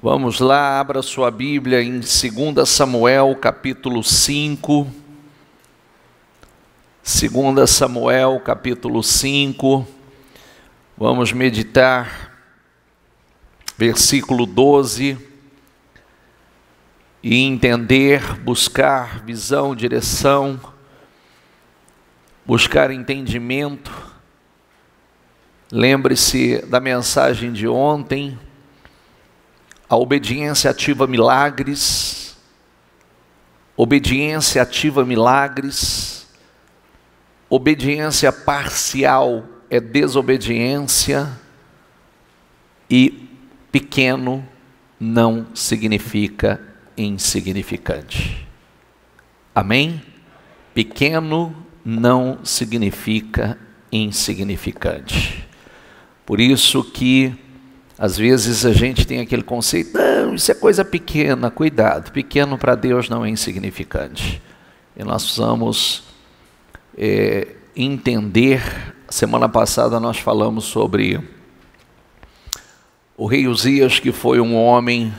Vamos lá, abra sua Bíblia em 2 Samuel, capítulo 5. 2 Samuel, capítulo 5. Vamos meditar, versículo 12, e entender, buscar visão, direção, buscar entendimento. Lembre-se da mensagem de ontem. A obediência ativa milagres, obediência ativa milagres, obediência parcial é desobediência, e pequeno não significa insignificante. Amém? Pequeno não significa insignificante. Por isso que às vezes a gente tem aquele conceito, não, isso é coisa pequena. Cuidado, pequeno para Deus não é insignificante. E nós precisamos entender. Semana passada nós falamos sobre o rei Uzias, que foi um homem,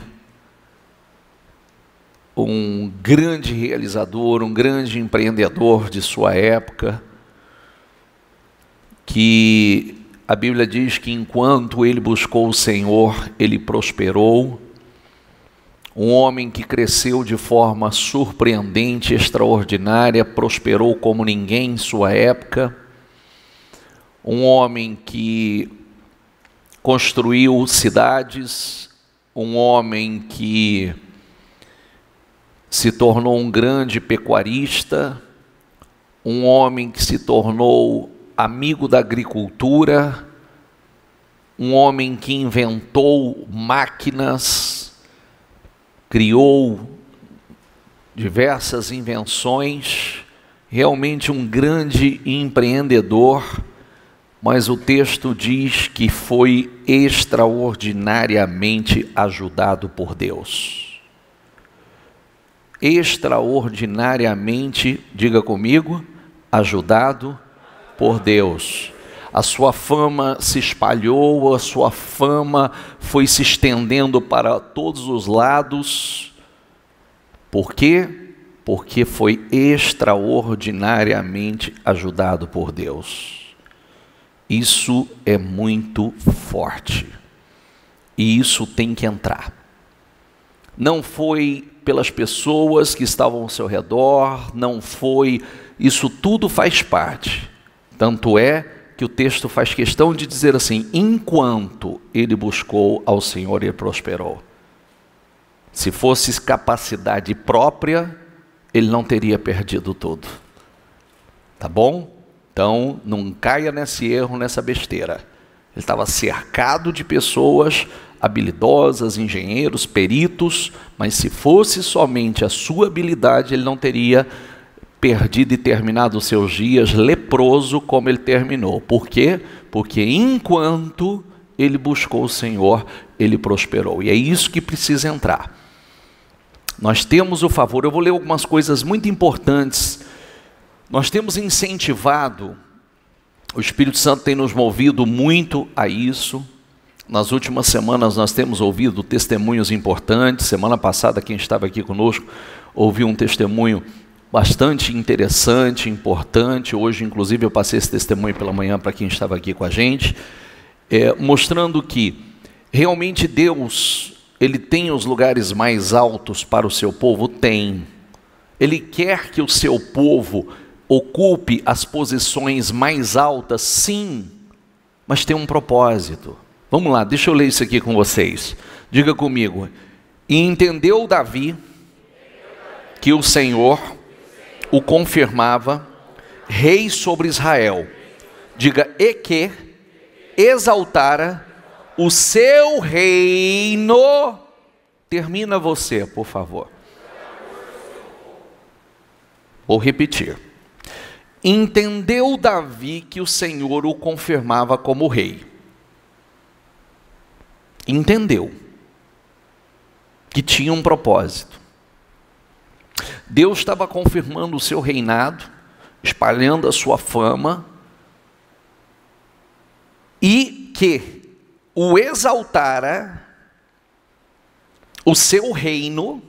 um grande realizador, um grande empreendedor de sua época, que a Bíblia diz que enquanto ele buscou o Senhor, ele prosperou. Um homem que cresceu de forma surpreendente, extraordinária, prosperou como ninguém em sua época. Um homem que construiu cidades, um homem que se tornou um grande pecuarista, um homem que se tornou amigo da agricultura, um homem que inventou máquinas, criou diversas invenções, realmente um grande empreendedor, mas o texto diz que foi extraordinariamente ajudado por Deus. Extraordinariamente, diga comigo, ajudado por Deus. A sua fama se espalhou, a sua fama foi se estendendo para todos os lados. Por quê? Porque foi extraordinariamente ajudado por Deus. Isso é muito forte. E isso tem que entrar. Não foi pelas pessoas que estavam ao seu redor, não foi... Isso tudo faz parte. Tanto é que o texto faz questão de dizer assim, enquanto ele buscou ao Senhor, ele prosperou. Se fosse capacidade própria, ele não teria perdido tudo. Tá bom? Então, não caia nesse erro, nessa besteira. Ele estava cercado de pessoas habilidosas, engenheiros, peritos, mas se fosse somente a sua habilidade, ele não teria perdido e terminado os seus dias leproso como ele terminou. Por quê? Porque enquanto ele buscou o Senhor, ele prosperou. E é isso que precisa entrar. Nós temos o favor, eu vou ler algumas coisas muito importantes. Nós temos incentivado, o Espírito Santo tem nos movido muito a isso. Nas últimas semanas nós temos ouvido testemunhos importantes. Semana passada, quem estava aqui conosco, ouviu um testemunho bastante interessante, importante. Hoje, inclusive, eu passei esse testemunho pela manhã para quem estava aqui com a gente, mostrando que realmente Deus, Ele tem os lugares mais altos para o seu povo? Tem. Ele quer que o seu povo ocupe as posições mais altas? Sim, mas tem um propósito. Vamos lá, deixa eu ler isso aqui com vocês. Diga comigo. E entendeu Davi que o Senhor o confirmava rei sobre Israel. Diga, e que exaltara o seu reino. Termina você, por favor. Vou repetir. Entendeu Davi que o Senhor o confirmava como rei. Entendeu que tinha um propósito. Deus estava confirmando o seu reinado, espalhando a sua fama, e que o exaltara o seu reino,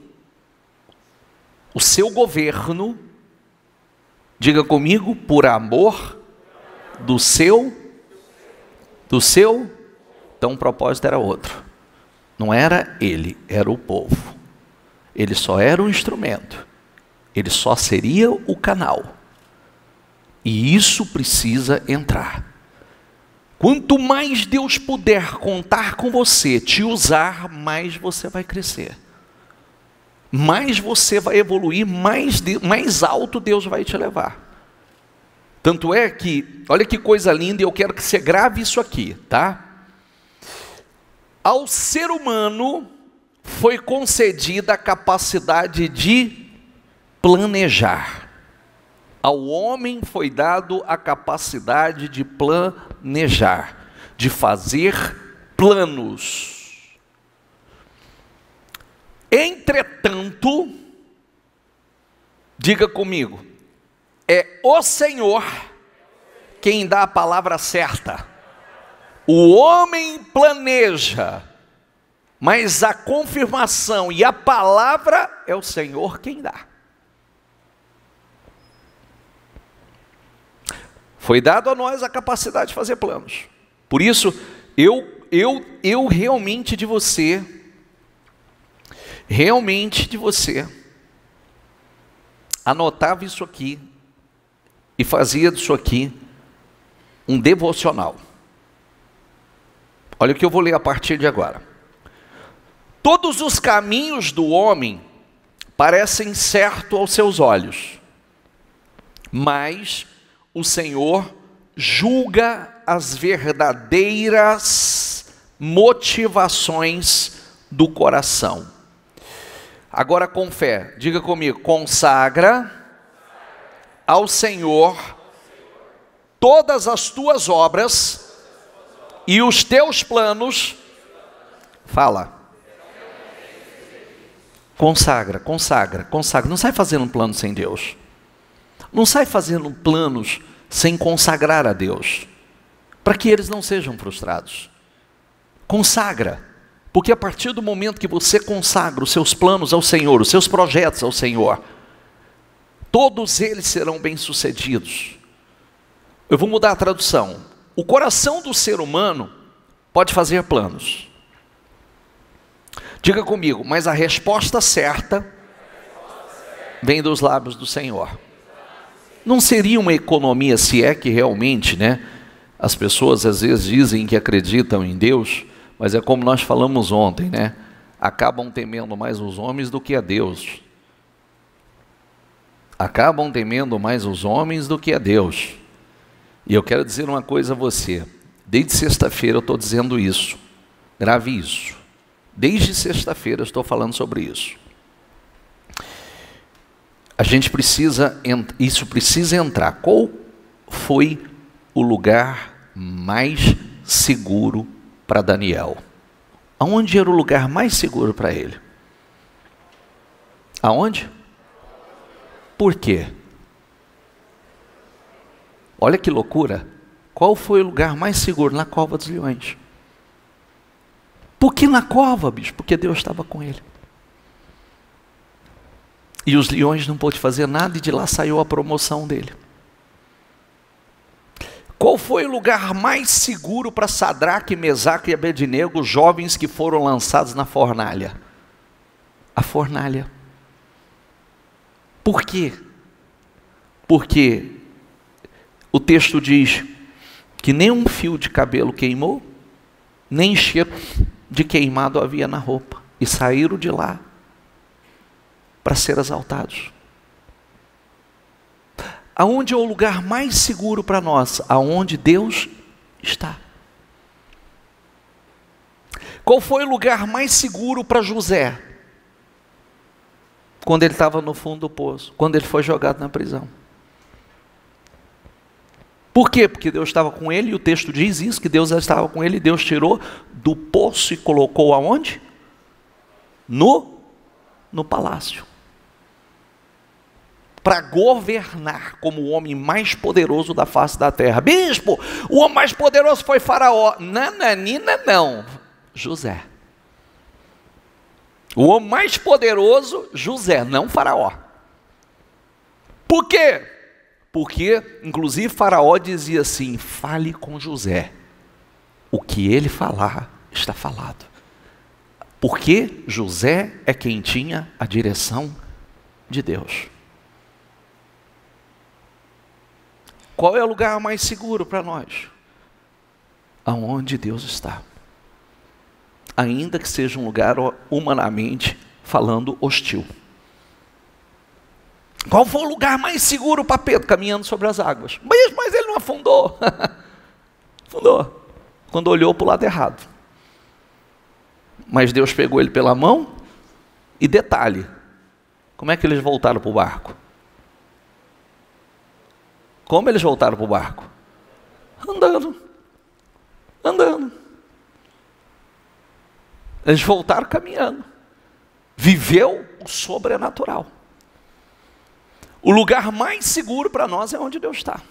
o seu governo, diga comigo, por amor do seu, então o propósito era outro. Não era ele, era o povo. Ele só era um instrumento. Ele só seria o canal. E isso precisa entrar. Quanto mais Deus puder contar com você, te usar, mais você vai crescer. Mais você vai evoluir, mais alto Deus vai te levar. Tanto é que, olha que coisa linda, e eu quero que você grave isso aqui, tá? Ao ser humano foi concedida a capacidade de planejar. Ao homem foi dado a capacidade de planejar, de fazer planos. Entretanto, diga comigo, é o Senhor quem dá a palavra certa. O homem planeja, mas a confirmação e a palavra é o Senhor quem dá. Foi dado a nós a capacidade de fazer planos. Por isso, eu realmente de você, anotava isso aqui e fazia disso aqui um devocional. Olha o que eu vou ler a partir de agora. Todos os caminhos do homem parecem certos aos seus olhos, mas o Senhor julga as verdadeiras motivações do coração. Agora com fé, diga comigo, consagra ao Senhor todas as tuas obras e os teus planos, fala, consagra, não sai fazendo um plano sem Deus, não sai fazendo planos sem consagrar a Deus, para que eles não sejam frustrados. Consagra, porque a partir do momento que você consagra os seus planos ao Senhor, os seus projetos ao Senhor, todos eles serão bem-sucedidos. Eu vou mudar a tradução. O coração do ser humano pode fazer planos. Diga comigo, mas a resposta certa vem dos lábios do Senhor. Não seria uma economia, se é que realmente, as pessoas às vezes dizem que acreditam em Deus, mas é como nós falamos ontem, acabam temendo mais os homens do que a Deus. Acabam temendo mais os homens do que a Deus. E eu quero dizer uma coisa a você, desde sexta-feira eu estou dizendo isso, grave isso, desde sexta-feira eu estou falando sobre isso. A gente precisa, isso precisa entrar. Qual foi o lugar mais seguro para Daniel? Aonde era o lugar mais seguro para ele? Aonde? Por quê? Olha que loucura. Qual foi o lugar mais seguro? Na cova dos leões. Por que na cova, bicho? Porque Deus estava com ele. E os leões não pôde fazer nada, e de lá saiu a promoção dele. Qual foi o lugar mais seguro para Sadraque, Mesaque e Abednego, jovens que foram lançados na fornalha? A fornalha. Por quê? Porque o texto diz que nem um fio de cabelo queimou, nem cheiro de queimado havia na roupa, e saíram de lá para ser exaltados. Aonde é o lugar mais seguro para nós? Aonde Deus está. Qual foi o lugar mais seguro para José? Quando ele estava no fundo do poço, quando ele foi jogado na prisão. Por quê? Porque Deus estava com ele, e o texto diz isso, que Deus estava com ele, e Deus tirou do poço e colocou aonde? No palácio. Para governar como o homem mais poderoso da face da terra. Bispo, o homem mais poderoso foi Faraó. Nananina não, José. O homem mais poderoso, José, não Faraó. Por quê? Porque, inclusive, Faraó dizia assim: fale com José, o que ele falar está falado. Porque José é quem tinha a direção de Deus. Qual é o lugar mais seguro para nós? Aonde Deus está. Ainda que seja um lugar humanamente falando hostil. Qual foi o lugar mais seguro para Pedro caminhando sobre as águas? Mas ele não afundou. Afundou. Quando olhou para o lado errado. Mas Deus pegou ele pela mão. E detalhe, como é que eles voltaram para o barco? Como eles voltaram para o barco? Andando. Eles voltaram caminhando. Viveu o sobrenatural. O lugar mais seguro para nós é onde Deus está.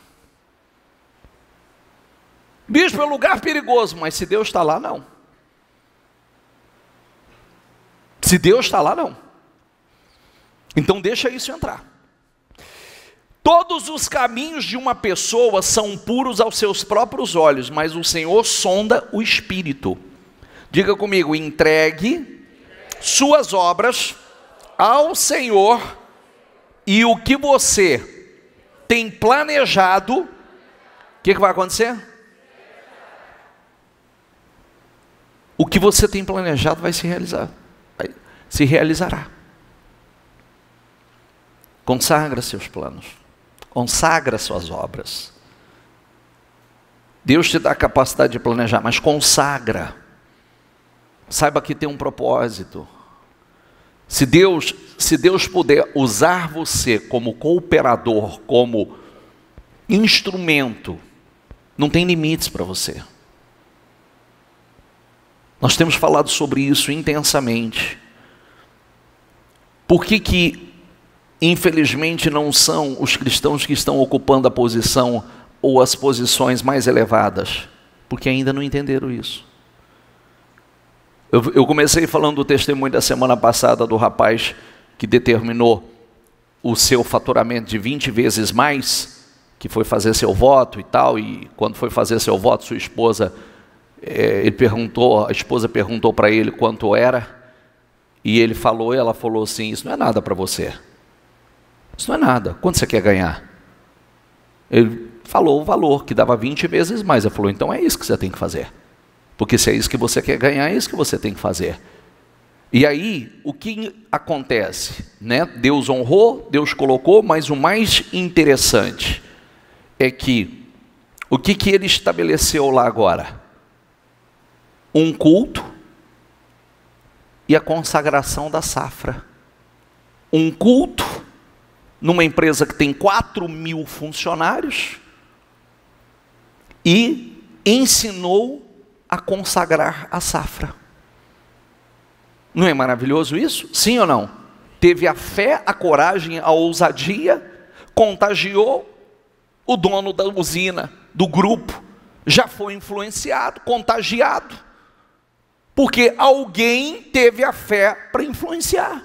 Bispo, é um lugar perigoso, mas se Deus está lá, não. Se Deus está lá, não. Então deixa isso entrar. Todos os caminhos de uma pessoa são puros aos seus próprios olhos, mas o Senhor sonda o espírito. Diga comigo: entregue suas obras ao Senhor, e o que você tem planejado, o que vai acontecer? O que você tem planejado vai se realizar, se realizará. Consagra seus planos, consagra suas obras. Deus te dá a capacidade de planejar, mas consagra. Saiba que tem um propósito. Se Deus puder usar você como cooperador, como instrumento, não tem limites para você. Nós temos falado sobre isso intensamente. Por que infelizmente não são os cristãos que estão ocupando a posição ou as posições mais elevadas? Porque ainda não entenderam isso. Eu comecei falando do testemunho da semana passada do rapaz que determinou o seu faturamento de 20 vezes mais, que foi fazer seu voto e tal, e quando foi fazer seu voto, sua esposa, a esposa perguntou para ele quanto era, e ela falou assim: isso não é nada para você. Isso não é nada. Quanto você quer ganhar? Ele falou o valor, que dava 20 vezes mais. Ele falou: então é isso que você tem que fazer. Porque se é isso que você quer ganhar, é isso que você tem que fazer. E aí, o que acontece? Né? Deus honrou, Deus colocou, mas o mais interessante é que, o que ele estabeleceu lá agora? Um culto e a consagração da safra. Um culto numa empresa que tem 4.000 funcionários e ensinou a consagrar a safra. Não é maravilhoso isso? Sim ou não? Teve a fé, a coragem, a ousadia, contagiou o dono da usina, do grupo, já foi influenciado, contagiado, porque alguém teve a fé para influenciar.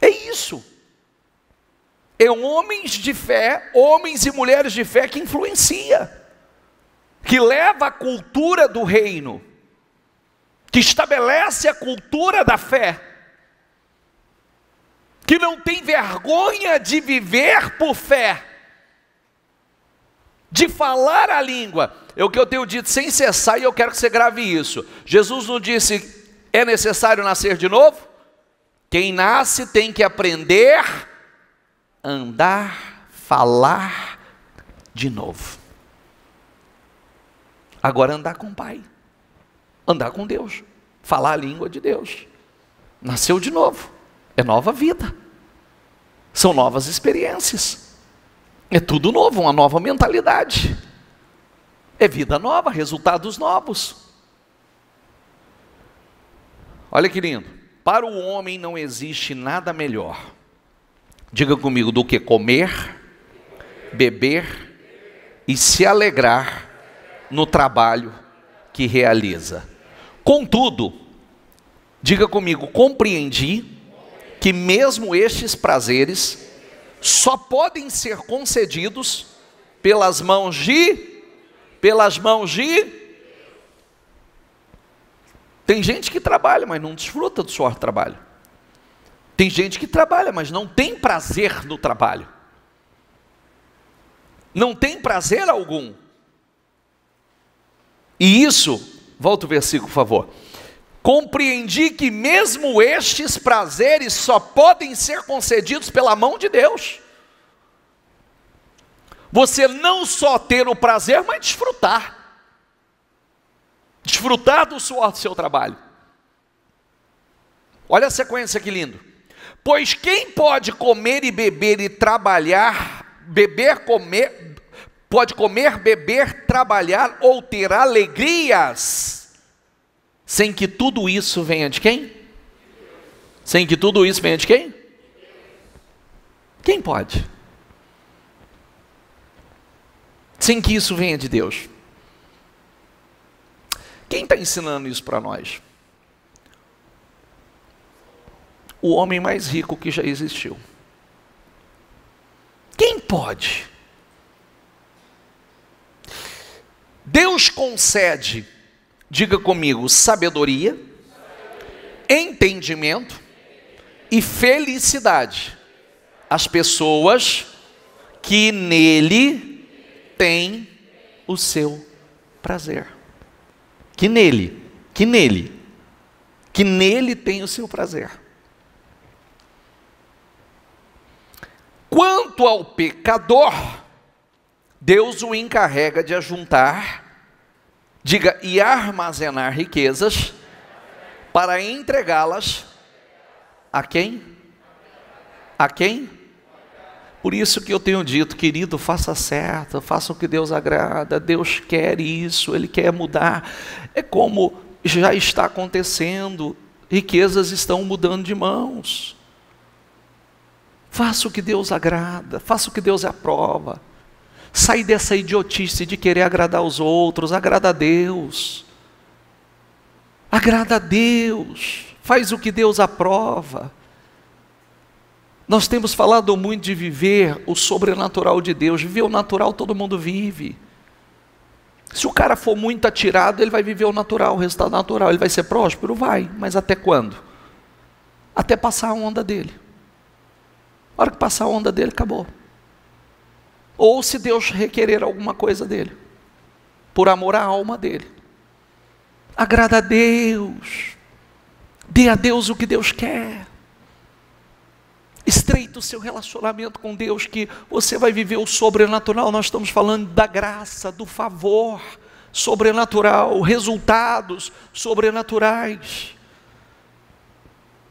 É isso. É homens de fé, homens e mulheres de fé que influencia, que leva a cultura do reino, que estabelece a cultura da fé, que não tem vergonha de viver por fé, de falar a língua. É o que eu tenho dito sem cessar, e eu quero que você grave isso. Jesus não disse: é necessário nascer de novo? Quem nasce tem que aprender a andar, falar de novo. Agora andar com o Pai, andar com Deus, falar a língua de Deus. Nasceu de novo, é nova vida, são novas experiências, é tudo novo, uma nova mentalidade, é vida nova, resultados novos. Olha que lindo. Para o homem não existe nada melhor, diga comigo, do que comer, beber e se alegrar no trabalho que realiza. Contudo, Diga comigo, compreendi que mesmo estes prazeres só podem ser concedidos pelas mãos de... Tem gente que trabalha, mas não desfruta do suor trabalho. Tem gente que trabalha, mas não tem prazer no trabalho. Não tem prazer algum. E isso, volta o versículo, por favor. Compreendi que mesmo estes prazeres só podem ser concedidos pela mão de Deus. Você não só ter o prazer, mas desfrutar. Desfrutar do suor do seu trabalho. Olha a sequência que lindo. Pois quem pode comer e beber e trabalhar, pode comer, beber, trabalhar ou ter alegrias, sem que tudo isso venha de quem? Sem que tudo isso venha de quem? Quem pode? Sem que isso venha de Deus. Quem está ensinando isso para nós? O homem mais rico que já existiu. Quem pode? Deus concede, diga comigo, sabedoria, entendimento e felicidade às pessoas que nele têm o seu prazer. Que nele tem o seu prazer. Quanto ao pecador, Deus o encarrega de ajuntar, diga, e armazenar riquezas, para entregá-las a quem? A quem? Por isso que eu tenho dito, querido, faça certo, faça o que Deus agrada, Deus quer isso, Ele quer mudar. É como já está acontecendo, riquezas estão mudando de mãos. Faça o que Deus agrada, faça o que Deus aprova. Sai dessa idiotice de querer agradar os outros, agrada a Deus. Agrada a Deus, faz o que Deus aprova. Nós temos falado muito de viver o sobrenatural de Deus. Viver o natural todo mundo vive. Se o cara for muito atirado, ele vai viver o natural, o resultado natural. Ele vai ser próspero? Vai, mas até quando? Até passar a onda dele. A hora que passar a onda dele, acabou. Ou se Deus requerer alguma coisa dele, por amor à alma dele. Agrada a Deus. Dê a Deus o que Deus quer. Estreita o seu relacionamento com Deus, que você vai viver o sobrenatural. Nós estamos falando da graça, do favor sobrenatural, resultados sobrenaturais.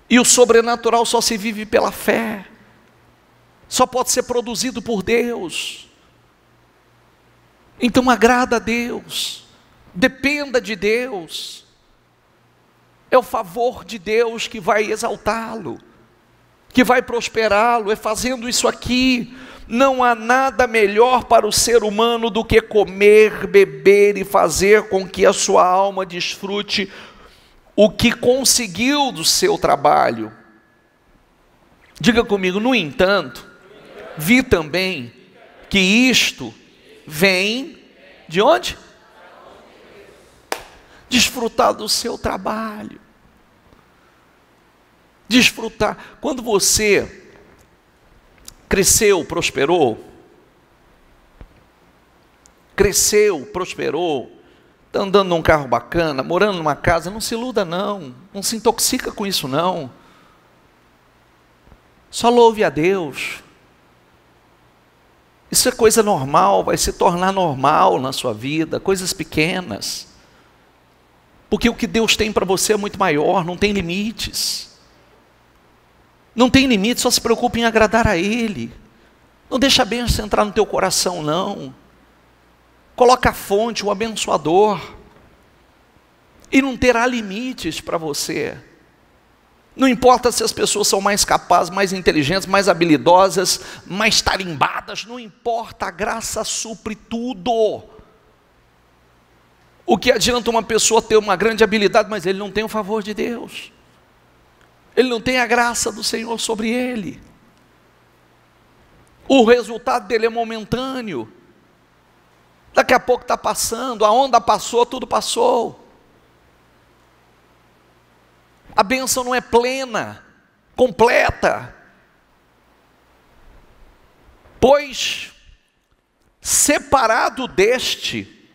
E o sobrenatural só se vive pela fé. Só pode ser produzido por Deus. Então agrada a Deus. Dependa de Deus. É o favor de Deus que vai exaltá-lo, que vai prosperá-lo. É fazendo isso aqui. Não há nada melhor para o ser humano do que comer, beber e fazer com que a sua alma desfrute o que conseguiu do seu trabalho. Diga comigo, no entanto, vi também que isto vem de onde? Desfrutar do seu trabalho. Desfrutar. Quando você cresceu, prosperou, está andando num carro bacana, morando numa casa, não se iluda não, não se intoxica com isso não. Só louve a Deus. Isso é coisa normal, vai se tornar normal na sua vida, coisas pequenas. Porque o que Deus tem para você é muito maior, não tem limites. Não tem limite, só se preocupe em agradar a Ele. Não deixa a bênção entrar no teu coração, não. Coloca a fonte, o abençoador. E não terá limites para você. Não importa se as pessoas são mais capazes, mais inteligentes, mais habilidosas, mais tarimbadas, não importa, a graça supre tudo. O que adianta uma pessoa ter uma grande habilidade, mas ele não tem o favor de Deus? ele não tem a graça do Senhor sobre ele. O resultado dele é momentâneo. Daqui a pouco está passando, a onda passou, tudo passou. A bênção não é plena, completa. Pois, separado deste,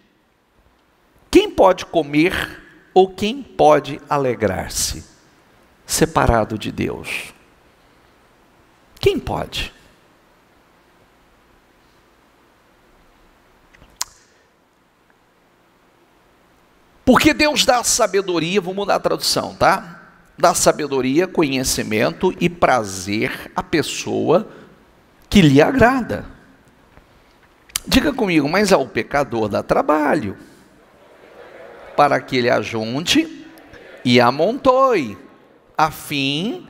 quem pode comer ou quem pode alegrar-se? Separado de Deus. Quem pode? Porque Deus dá sabedoria, vou mudar a tradução, tá? Dá sabedoria, conhecimento e prazer à pessoa que lhe agrada. Diga comigo, mas ao pecador dá trabalho, para que ele ajunte e amontoe, a fim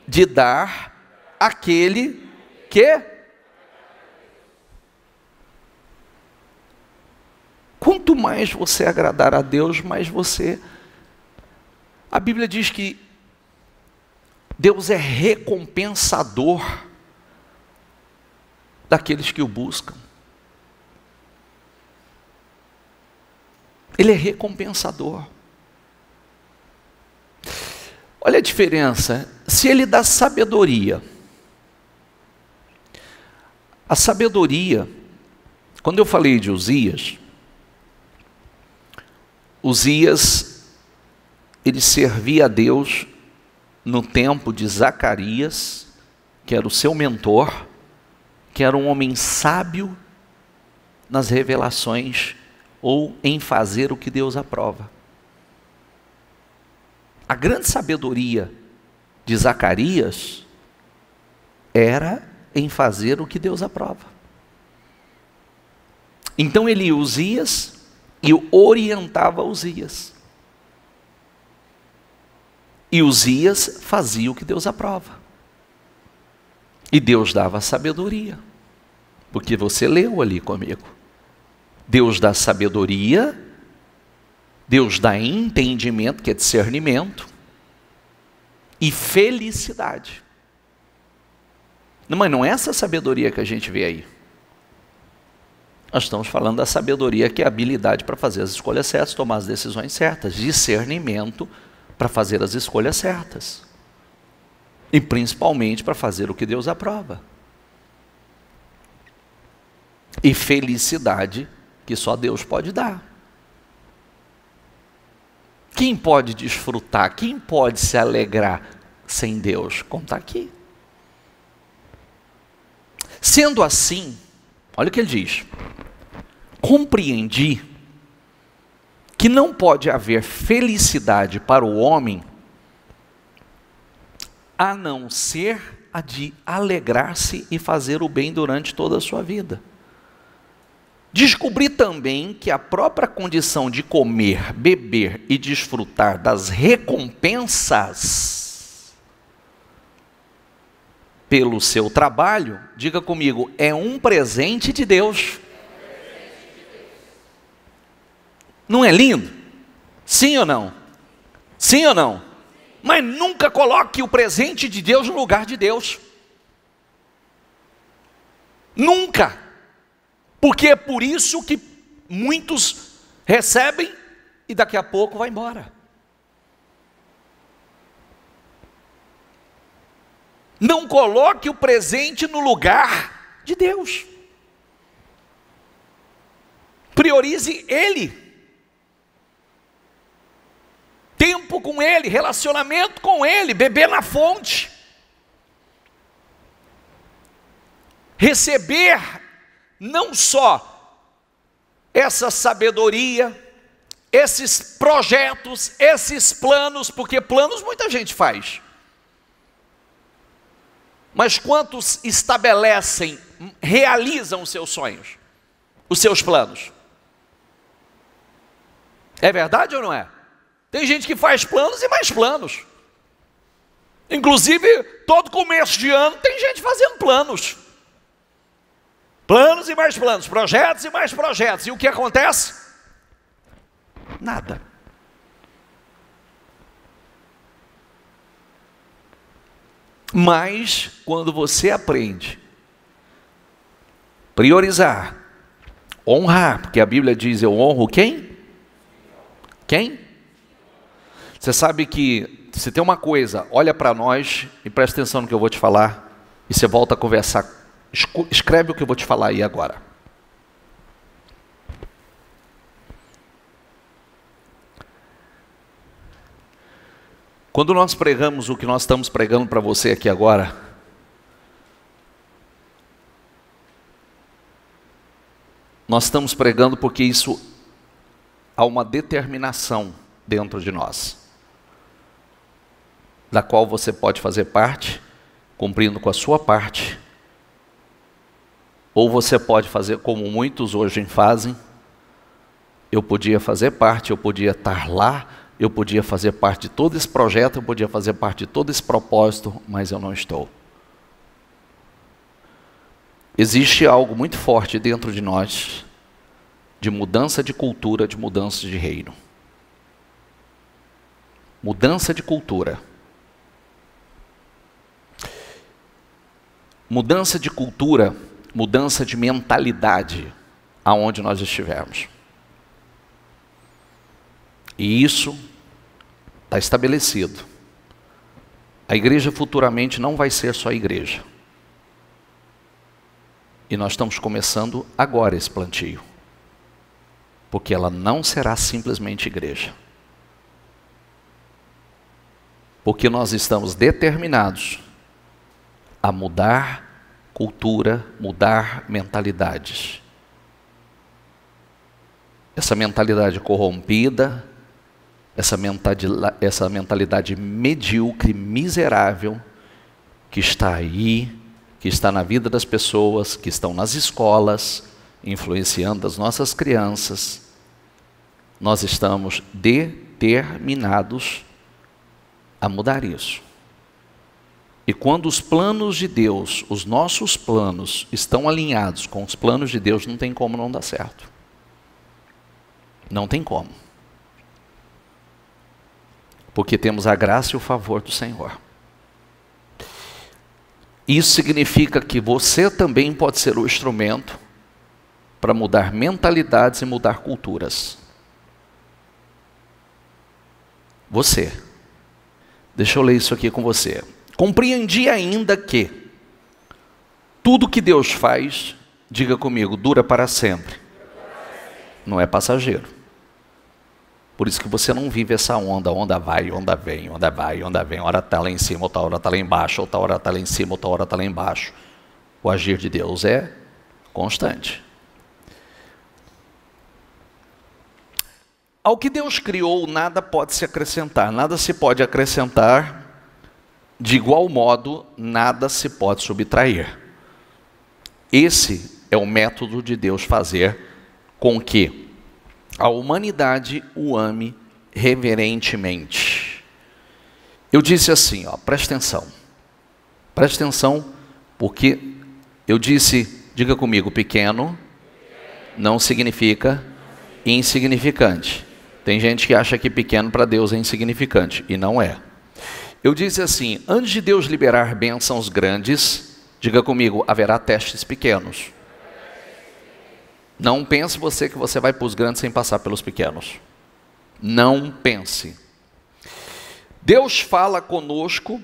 de dar aquele que... Quanto mais você agradar a Deus, mais você... A Bíblia diz que Deus é recompensador daqueles que o buscam. Ele é recompensador. Olha a diferença. Se ele dá sabedoria, a sabedoria, quando eu falei de Uzias, ele servia a Deus no tempo de Zacarias, que era o seu mentor, que era um homem sábio nas revelações ou em fazer o que Deus aprova. A grande sabedoria de Zacarias era em fazer o que Deus aprova. Então ele ia Uzias e orientava Uzias. E Uzias fazia o que Deus aprova. E Deus dava sabedoria. Porque você leu ali comigo. Deus dá sabedoria, Deus dá entendimento, que é discernimento, e felicidade. Mas não é essa sabedoria que a gente vê aí. Nós estamos falando da sabedoria, que é a habilidade para fazer as escolhas certas, tomar as decisões certas, discernimento para fazer as escolhas certas. E principalmente para fazer o que Deus aprova. E felicidade, que só Deus pode dar. Quem pode desfrutar, quem pode se alegrar sem Deus? Como está aqui. Sendo assim, olha o que ele diz: compreendi que não pode haver felicidade para o homem a não ser a de alegrar-se e fazer o bem durante toda a sua vida. Descobri também que a própria condição de comer, beber e desfrutar das recompensas pelo seu trabalho, diga comigo, é um presente de Deus. Não é lindo? Sim ou não? Sim ou não? Mas nunca coloque o presente de Deus no lugar de Deus. Nunca. Porque é por isso que muitos recebem e daqui a pouco vai embora. Não coloque o presente no lugar de Deus. Priorize Ele. Tempo com Ele, relacionamento com Ele, beber na fonte. Receber não só essa sabedoria, esses projetos, esses planos, porque planos muita gente faz. Mas quantos estabelecem, realizam os seus sonhos, os seus planos? É verdade ou não é? Tem gente que faz planos e mais planos. Inclusive, todo começo de ano tem gente fazendo planos. Planos e mais planos, projetos e mais projetos. E o que acontece? Nada. Mas quando você aprende priorizar, honrar, porque a Bíblia diz: eu honro quem? Quem? Você sabe que, se tem uma coisa, olha para nós e presta atenção no que eu vou te falar, e você volta a conversar. Escreve o que eu vou te falar aí agora. Quando nós pregamos o que nós estamos pregando para você aqui agora, nós estamos pregando porque isso há uma determinação dentro de nós, da qual você pode fazer parte, cumprindo com a sua parte, ou você pode fazer como muitos hoje fazem. Eu podia fazer parte, eu podia estar lá, eu podia fazer parte de todo esse projeto, eu podia fazer parte de todo esse propósito, mas eu não estou. Existe algo muito forte dentro de nós, de mudança de cultura, de mudança de reino. Mudança de cultura. Mudança de cultura, mudança de mentalidade, aonde nós estivermos. E isso está estabelecido. A igreja futuramente não vai ser só igreja. E nós estamos começando agora esse plantio. Porque ela não será simplesmente igreja. Porque nós estamos determinados a mudar cultura, mudar mentalidades. Essa mentalidade corrompida, essa mentalidade medíocre, miserável, que está aí, que está na vida das pessoas, que estão nas escolas, influenciando as nossas crianças, nós estamos determinados a mudar isso. E quando os planos de Deus, os nossos planos, estão alinhados com os planos de Deus, não tem como não dar certo. Não tem como. Porque temos a graça e o favor do Senhor. Isso significa que você também pode ser o instrumento para mudar mentalidades e mudar culturas. Você. Deixa eu ler isso aqui com você. Compreendi ainda que tudo que Deus faz, diga comigo, dura para sempre. Não é passageiro. Por isso que você não vive essa onda. Onda vai, onda vem, onda vai, onda vem. Hora está lá em cima, outra hora está lá embaixo, outra hora está lá em cima, outra hora está lá embaixo. O agir de Deus é constante. Ao que Deus criou, nada pode se acrescentar. Nada se pode acrescentar. De igual modo, nada se pode subtrair. Esse é o método de Deus fazer com que a humanidade o ame reverentemente. Eu disse assim, presta atenção, porque eu disse, diga comigo, pequeno não significa insignificante. Tem gente que acha que pequeno para Deus é insignificante, e não é. Eu disse assim, antes de Deus liberar bênçãos grandes, diga comigo, haverá testes pequenos. Não pense você que você vai para os grandes sem passar pelos pequenos. Não pense. Deus fala conosco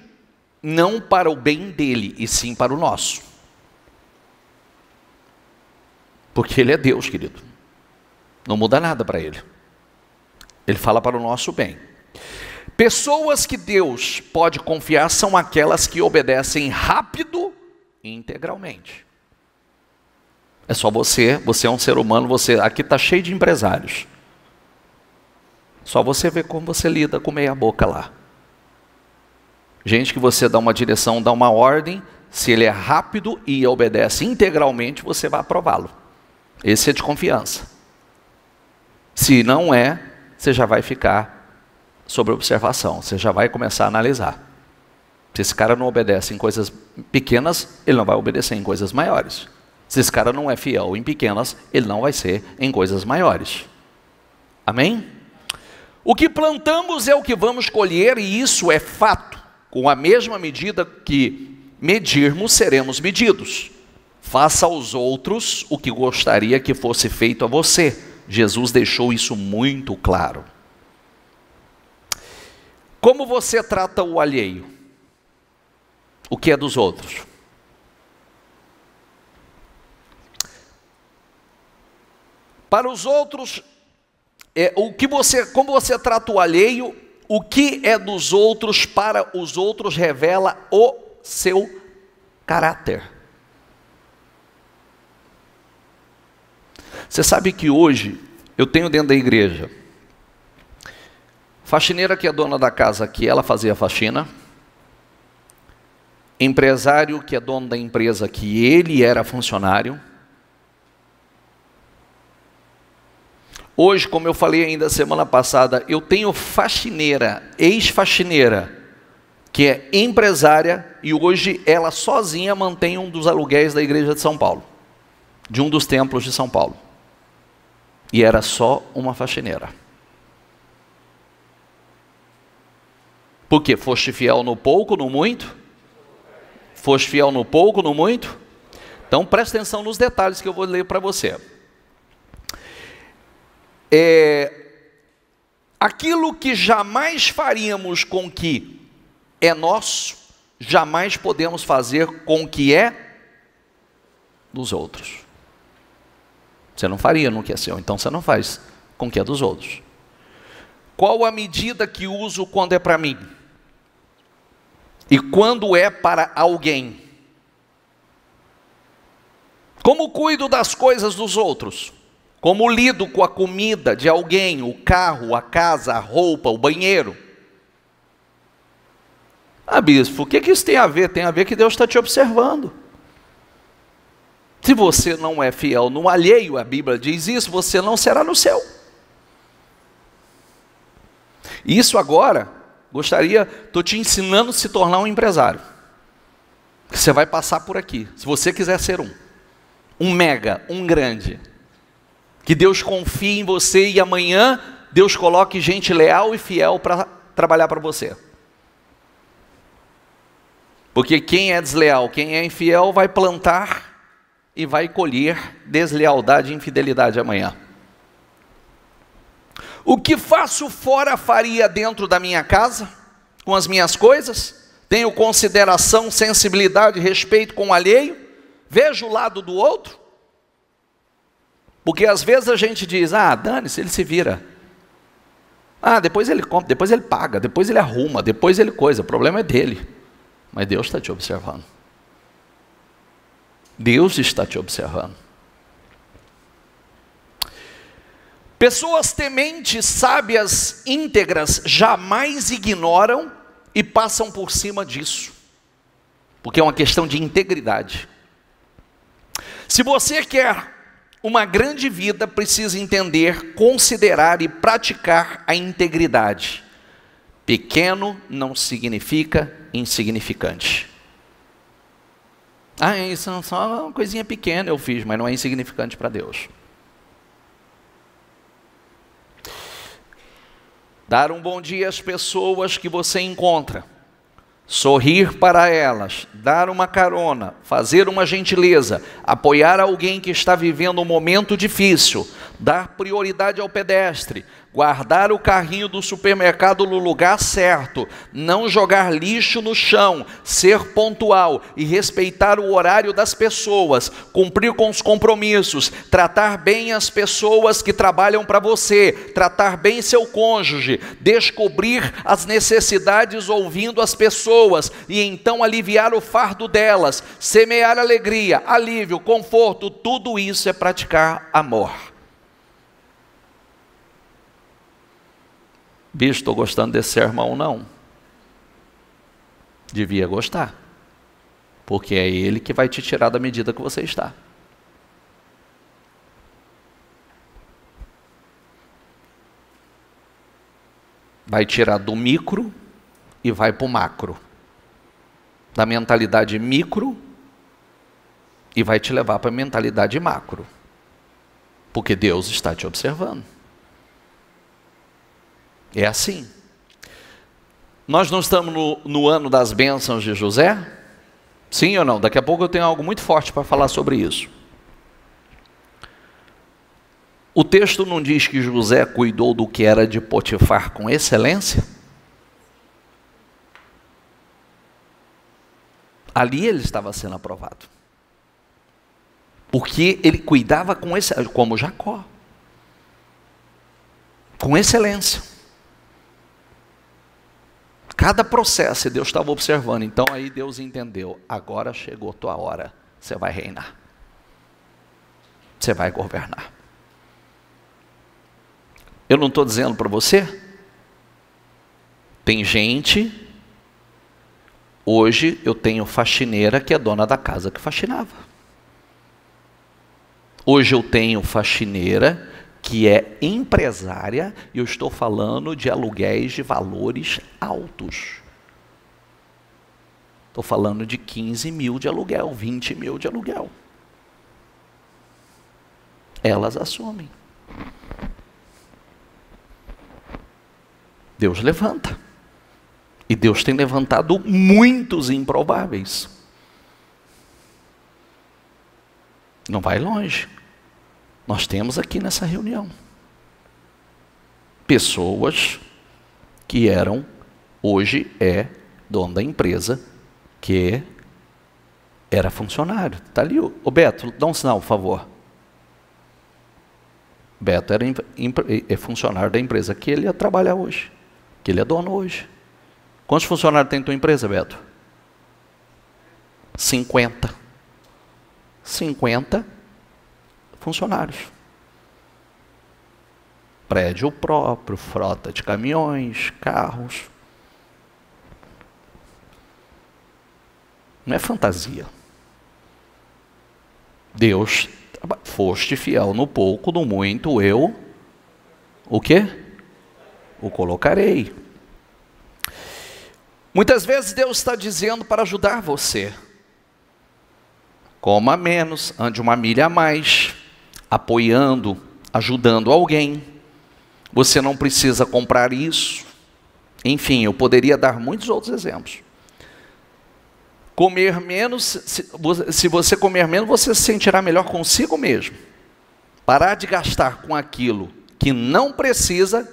não para o bem dele, e sim para o nosso. Porque ele é Deus, querido. Não muda nada para ele. Ele fala para o nosso bem. Pessoas que Deus pode confiar são aquelas que obedecem rápido e integralmente. É só você é um ser humano, aqui está cheio de empresários. Só você vê como você lida com meia boca lá. Gente que você dá uma direção, dá uma ordem, se ele é rápido e obedece integralmente, você vai aprová-lo. Esse é de confiança. Se não é, você já vai ficar sob observação, você já vai começar a analisar. Se esse cara não obedece em coisas pequenas, ele não vai obedecer em coisas maiores. Se esse cara não é fiel em pequenas, ele não vai ser em coisas maiores. Amém? O que plantamos é o que vamos colher, e isso é fato. com a mesma medida que medirmos, seremos medidos. Faça aos outros o que gostaria que fosse feito a você. Jesus deixou isso muito claro. Como você trata o alheio? O que é dos outros? Para os outros, como você trata o alheio, o que é dos outros para os outros revela o seu caráter. Você sabe que hoje eu tenho dentro da igreja faxineira que é dona da casa, que ela fazia faxina, empresário que é dono da empresa, que ele era funcionário. Hoje, como eu falei ainda semana passada, eu tenho faxineira, ex-faxineira, que é empresária, e hoje ela sozinha mantém um dos aluguéis da igreja de São Paulo, de um dos templos de São Paulo. E era só uma faxineira. Por quê? Foste fiel no pouco, no muito? Foste fiel no pouco, no muito? Então presta atenção nos detalhes que eu vou ler para você. Aquilo que jamais faríamos com que é nosso, jamais podemos fazer com o que é dos outros. Você não faria no que é seu, então você não faz com o que é dos outros. Qual a medida que uso quando é para mim? E quando é para alguém? Como cuido das coisas dos outros? Como lido com a comida de alguém, o carro, a casa, a roupa, o banheiro? Ah, bispo, o que isso tem a ver? Tem a ver que Deus está te observando. Se você não é fiel no alheio, a Bíblia diz isso, você não será no céu. Isso agora, estou te ensinando a se tornar um empresário. Você vai passar por aqui, se você quiser ser um mega, um grande. Que Deus confie em você e amanhã Deus coloque gente leal e fiel para trabalhar para você. Porque quem é desleal, quem é infiel vai plantar e vai colher deslealdade e infidelidade amanhã. O que faço fora faria dentro da minha casa, com as minhas coisas? Tenho consideração, sensibilidade, respeito com o alheio? Vejo o lado do outro? Porque às vezes a gente diz, dane-se, ele se vira. Depois ele compra, depois ele paga, depois ele arruma, depois ele coisa, o problema é dele. Mas Deus está te observando. Deus está te observando. Pessoas tementes, sábias, íntegras, jamais ignoram e passam por cima disso. Porque é uma questão de integridade. Se você quer uma grande vida, precisa entender, considerar e praticar a integridade. Pequeno não significa insignificante. Isso é só uma coisinha pequena eu fiz, mas não é insignificante para Deus. Dar um bom dia às pessoas que você encontra. Sorrir para elas, dar uma carona, fazer uma gentileza, apoiar alguém que está vivendo um momento difícil, dar prioridade ao pedestre, guardar o carrinho do supermercado no lugar certo, não jogar lixo no chão, ser pontual e respeitar o horário das pessoas, cumprir com os compromissos, tratar bem as pessoas que trabalham para você, tratar bem seu cônjuge, descobrir as necessidades ouvindo as pessoas e então aliviar o fardo delas, semear alegria, alívio, conforto, tudo isso é praticar amor. Bicho, estou gostando desse sermão, não. Devia gostar. Porque é ele que vai te tirar da medida que você está. Vai tirar do micro e vai para o macro. Da mentalidade micro e vai te levar para a mentalidade macro. Porque Deus está te observando. É assim. Nós não estamos no ano das bênçãos de José? Sim ou não? Daqui a pouco eu tenho algo muito forte para falar sobre isso. O texto não diz que José cuidou do que era de Potifar com excelência? Ali ele estava sendo aprovado. Porque ele cuidava com excelência, como Jacó. Com excelência. Cada processo Deus estava observando. Então aí Deus entendeu. Agora chegou a tua hora. Você vai reinar. Você vai governar. Eu não estou dizendo para você. Tem gente. Hoje eu tenho faxineira que é dona da casa que faxinava. Hoje eu tenho faxineira que é empresária, e eu estou falando de aluguéis de valores altos. Estou falando de 15 mil de aluguel, 20 mil de aluguel. Elas assumem. Deus levanta. E Deus tem levantado muitos improváveis. Não vai longe. Nós temos aqui nessa reunião pessoas que eram, hoje é dono da empresa, que era funcionário. Está ali, ô Beto, dá um sinal, por favor. Beto é funcionário da empresa que ele ia trabalhar hoje, que ele é dono hoje. Quantos funcionários tem tua empresa, Beto? 50. 50 funcionários. Prédio próprio, frota de caminhões, carros. Não é fantasia. Deus, foste fiel no pouco, no muito, eu, o quê? O colocarei. Muitas vezes Deus está dizendo para ajudar você. Coma menos, ande uma milha a mais, apoiando, ajudando alguém. Você não precisa comprar isso. Enfim, eu poderia dar muitos outros exemplos. Comer menos, se você comer menos, você se sentirá melhor consigo mesmo. Parar de gastar com aquilo que não precisa,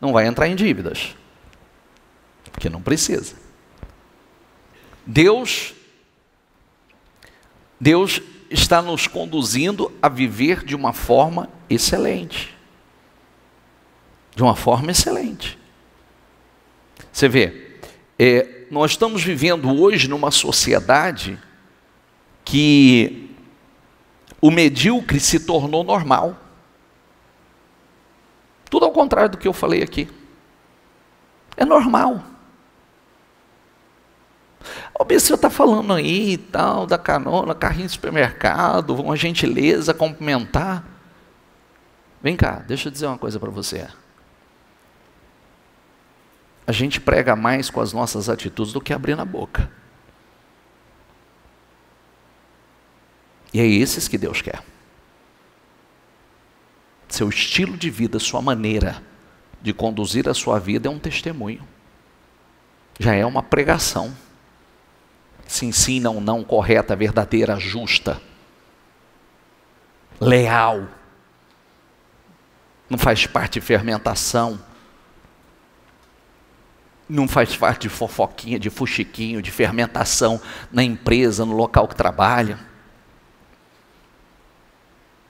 não vai entrar em dívidas. Porque não precisa. Deus está nos conduzindo a viver de uma forma excelente. De uma forma excelente. Você vê, nós estamos vivendo hoje numa sociedade que o medíocre se tornou normal. Tudo ao contrário do que eu falei aqui. É normal. O Bessia está falando aí e tal, da carona, carrinho de supermercado, uma gentileza, cumprimentar. Vem cá, deixa eu dizer uma coisa para você. A gente prega mais com as nossas atitudes do que abrindo a boca. E é esses que Deus quer. Seu estilo de vida, sua maneira de conduzir a sua vida é um testemunho. Já é uma pregação. Sim, sim, não, não, correta, verdadeira, justa, leal. Não faz parte de fermentação. Não faz parte de fofoquinha, de fuxiquinho, de fermentação na empresa, no local que trabalha.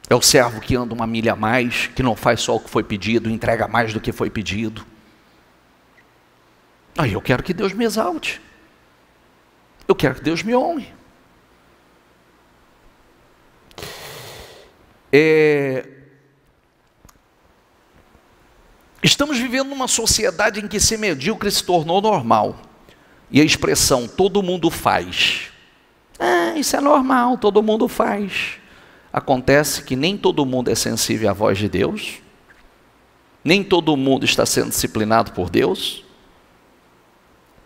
É o servo que anda uma milha a mais, que não faz só o que foi pedido, entrega mais do que foi pedido. Aí eu quero que Deus me exalte. Eu quero que Deus me honre. Estamos vivendo numa sociedade em que ser medíocre se tornou normal. E a expressão todo mundo faz. Isso é normal, todo mundo faz. Acontece que nem todo mundo é sensível à voz de Deus. Nem todo mundo está sendo disciplinado por Deus.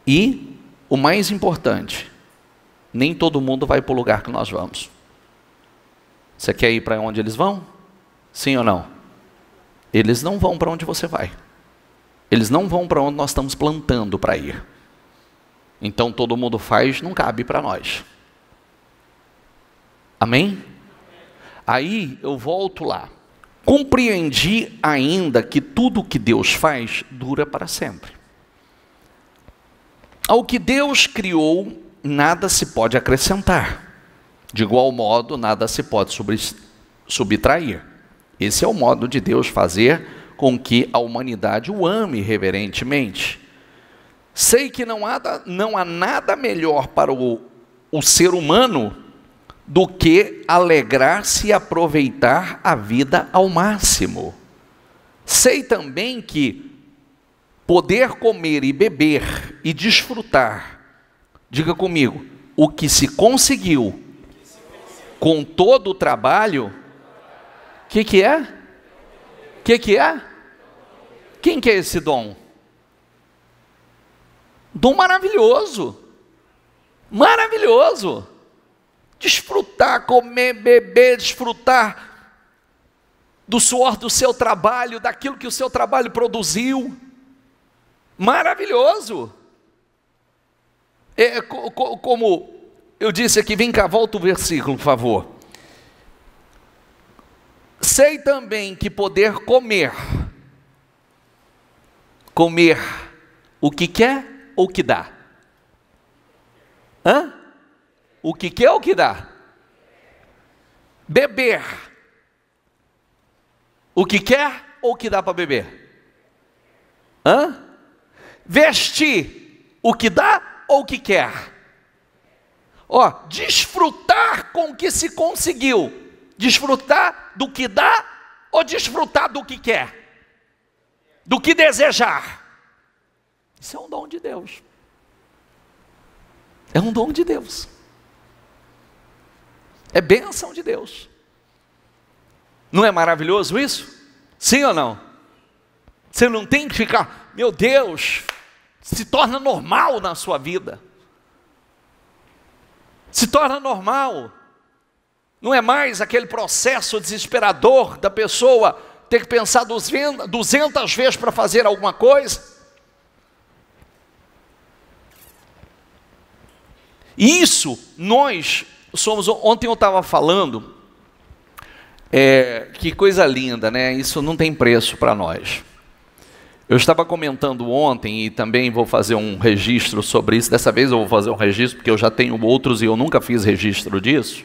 E, o mais importante, nem todo mundo vai para o lugar que nós vamos. Você quer ir para onde eles vão? Sim ou não? Eles não vão para onde você vai. Eles não vão para onde nós estamos plantando para ir. Então todo mundo faz, não cabe para nós. Amém? Aí eu volto lá. Compreendi ainda que tudo que Deus faz dura para sempre. Ao que Deus criou, nada se pode acrescentar. De igual modo, nada se pode subtrair. Esse é o modo de Deus fazer com que a humanidade o ame reverentemente. Sei que não há nada melhor para o ser humano do que alegrar-se e aproveitar a vida ao máximo. Sei também que poder comer e beber e desfrutar, diga comigo, o que se conseguiu com todo o trabalho, o que é? O que é? Quem que é esse dom? Dom maravilhoso, maravilhoso. Desfrutar, comer, beber, desfrutar do suor do seu trabalho, daquilo que o seu trabalho produziu. Maravilhoso. Como eu disse aqui, vem cá, volta o versículo, por favor. Sei também que poder comer o que quer ou o que dá? Hã? O que quer ou o que dá? Beber o que quer ou o que dá para beber? Hã? Vestir o que dá ou o que quer? Ó, desfrutar com o que se conseguiu. Desfrutar do que dá ou desfrutar do que quer? Do que desejar? Isso é um dom de Deus. É um dom de Deus. É bênção de Deus. Não é maravilhoso isso? Sim ou não? Você não tem que ficar, meu Deus, se torna normal na sua vida. Se torna normal. Não é mais aquele processo desesperador da pessoa ter que pensar 200 vezes para fazer alguma coisa. E isso, nós somos, ontem eu estava falando, que coisa linda, né? Isso não tem preço para nós. Eu estava comentando ontem e também vou fazer um registro sobre isso. Dessa vez eu vou fazer um registro porque eu já tenho outros e eu nunca fiz registro disso.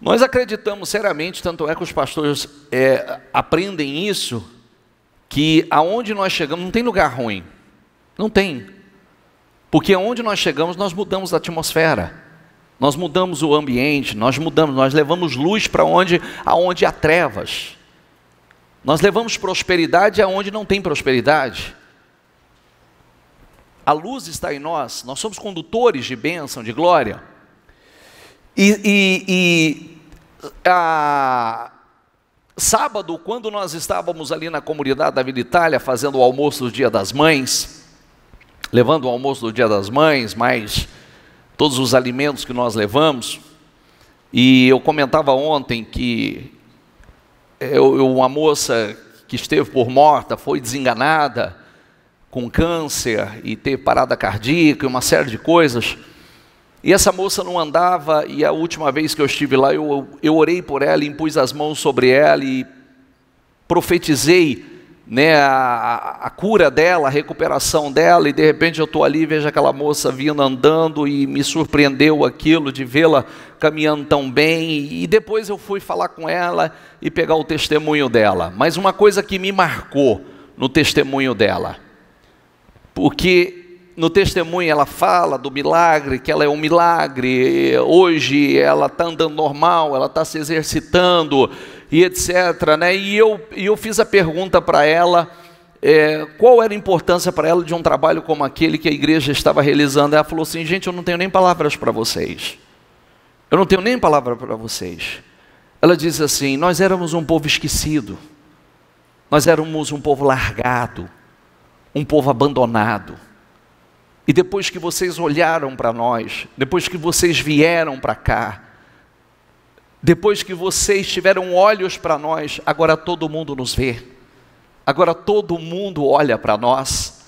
Nós acreditamos seriamente, tanto é que os pastores aprendem isso, que aonde nós chegamos não tem lugar ruim. Não tem. Porque aonde nós chegamos nós mudamos a atmosfera. Nós mudamos o ambiente, nós levamos luz para aonde há trevas. Nós levamos prosperidade aonde não tem prosperidade. A luz está em nós, nós somos condutores de bênção, de glória. Sábado, quando nós estávamos ali na comunidade da Vila Itália, fazendo o almoço do Dia das Mães, levando o almoço do Dia das Mães, mais todos os alimentos que nós levamos, e eu comentava ontem que uma moça que esteve por morta, foi desenganada, com câncer, e teve parada cardíaca, e uma série de coisas, e essa moça não andava, e a última vez que eu estive lá, eu orei por ela, impus as mãos sobre ela, e profetizei, né, a cura dela, a recuperação dela, e de repente eu estou ali e vejo aquela moça vindo andando, e me surpreendeu aquilo, de vê-la caminhando tão bem, e depois eu fui falar com ela, e pegar o testemunho dela. Mas uma coisa que me marcou no testemunho dela, porque no testemunho ela fala do milagre, que ela é um milagre, hoje ela está andando normal, ela está se exercitando, e etc, né? E eu fiz a pergunta para ela, qual era a importância para ela de um trabalho como aquele que a igreja estava realizando. Ela falou assim: gente, eu não tenho nem palavras para vocês, eu não tenho nem palavra para vocês. Ela diz assim: nós éramos um povo esquecido, nós éramos um povo largado, um povo abandonado, e depois que vocês olharam para nós, depois que vocês vieram para cá, depois que vocês tiveram olhos para nós, agora todo mundo nos vê, Agora todo mundo olha para nós,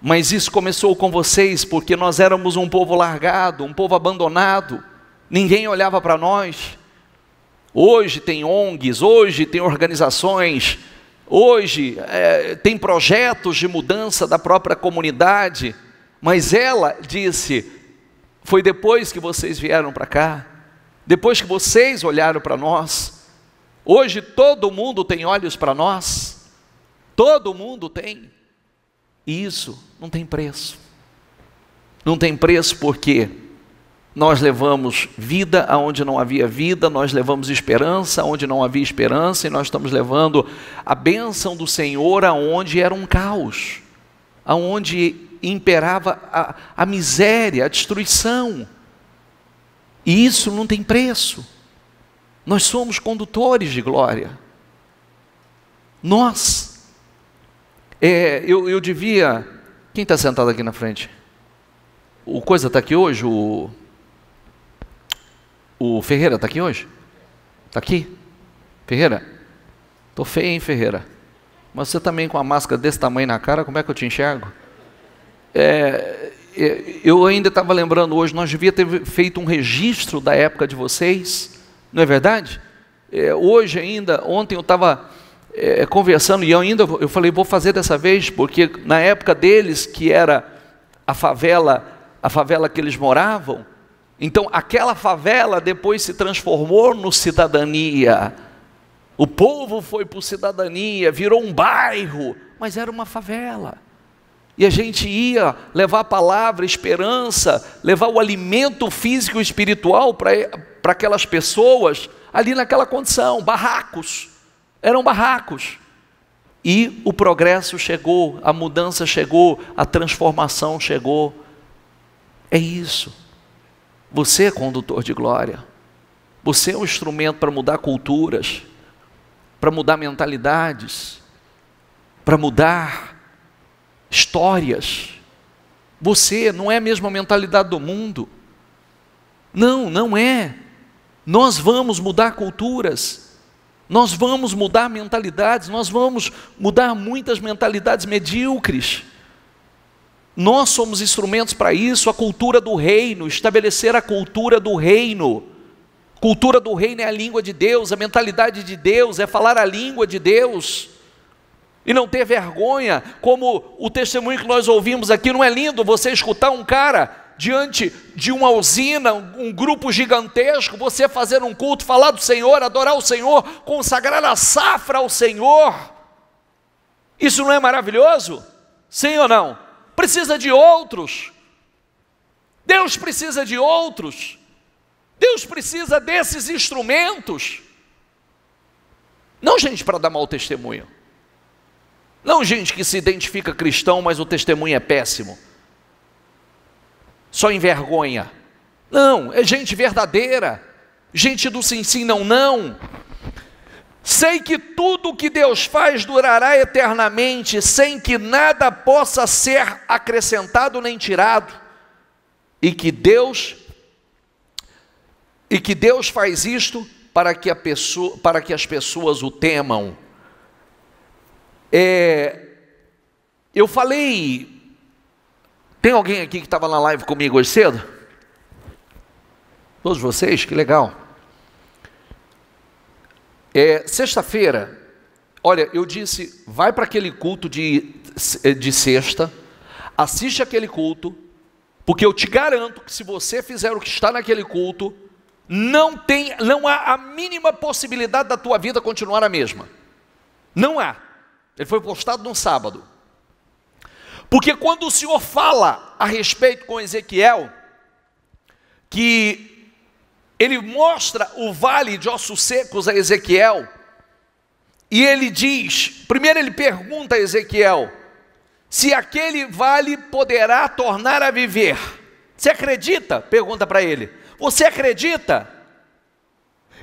mas isso começou com vocês, porque nós éramos um povo largado, um povo abandonado, ninguém olhava para nós. Hoje tem ONGs, hoje tem organizações, hoje tem projetos de mudança da própria comunidade, mas ela disse, foi depois que vocês vieram para cá, depois que vocês olharam para nós. Hoje todo mundo tem olhos para nós, todo mundo tem, e isso não tem preço. Não tem preço porque nós levamos vida aonde não havia vida, nós levamos esperança aonde não havia esperança, e nós estamos levando a bênção do Senhor aonde era um caos, aonde imperava a miséria, a destruição, e isso não tem preço. Nós somos condutores de glória. Nós, eu devia, quem está sentado aqui na frente? O Coisa está aqui hoje? O Ferreira está aqui hoje? Está aqui? Ferreira? Estou feio, hein, Ferreira? Mas você também com a máscara desse tamanho na cara, como é que eu te enxergo? Eu ainda estava lembrando hoje, nós devíamos ter feito um registro da época de vocês, não é verdade? Hoje ainda, ontem eu estava conversando, e eu falei, vou fazer dessa vez, porque na época deles, que era a favela que eles moravam, então aquela favela depois se transformou no Cidadania, o povo foi para o Cidadania, virou um bairro, mas era uma favela, e a gente ia levar a palavra, esperança, levar o alimento físico e espiritual para aquelas pessoas, ali naquela condição, barracos, eram barracos, e o progresso chegou, a mudança chegou, a transformação chegou. É isso. Você é condutor de glória, você é um instrumento para mudar culturas, para mudar mentalidades, para mudar histórias. Você não é a mesma mentalidade do mundo, não é. Nós vamos mudar culturas, nós vamos mudar mentalidades, nós vamos mudar muitas mentalidades medíocres. Nós somos instrumentos para isso, a cultura do reino, estabelecer a cultura do reino. Cultura do reino é a língua de Deus, a mentalidade de Deus, é falar a língua de Deus. E não ter vergonha, como o testemunho que nós ouvimos aqui. Não é lindo você escutar um cara diante de uma usina, um grupo gigantesco, você fazer um culto, falar do Senhor, adorar o Senhor, consagrar a safra ao Senhor? Isso não é maravilhoso? Sim ou não? Precisa de outros. Deus precisa de outros. Deus precisa desses instrumentos. Não gente para dar mau testemunho. Não gente que se identifica cristão, mas o testemunho é péssimo, só envergonha. Não, é gente verdadeira, gente do sim, sim, não, não. Sei que tudo o que Deus faz durará eternamente, sem que nada possa ser acrescentado nem tirado, e que Deus faz isto para que as pessoas o temam. Eu falei, tem alguém aqui que estava na live comigo hoje cedo? Todos vocês? Que legal. Sexta-feira, olha, eu disse, vai para aquele culto de sexta, assiste aquele culto, porque eu te garanto que se você fizer o que está naquele culto, não há a mínima possibilidade da tua vida continuar a mesma. Não há. Ele foi postado no sábado. Porque quando o Senhor fala a respeito com Ezequiel, que ele mostra o vale de ossos secos a Ezequiel, e ele diz, primeiro ele pergunta a Ezequiel, se aquele vale poderá tornar a viver. Você acredita? Pergunta para ele. Você acredita?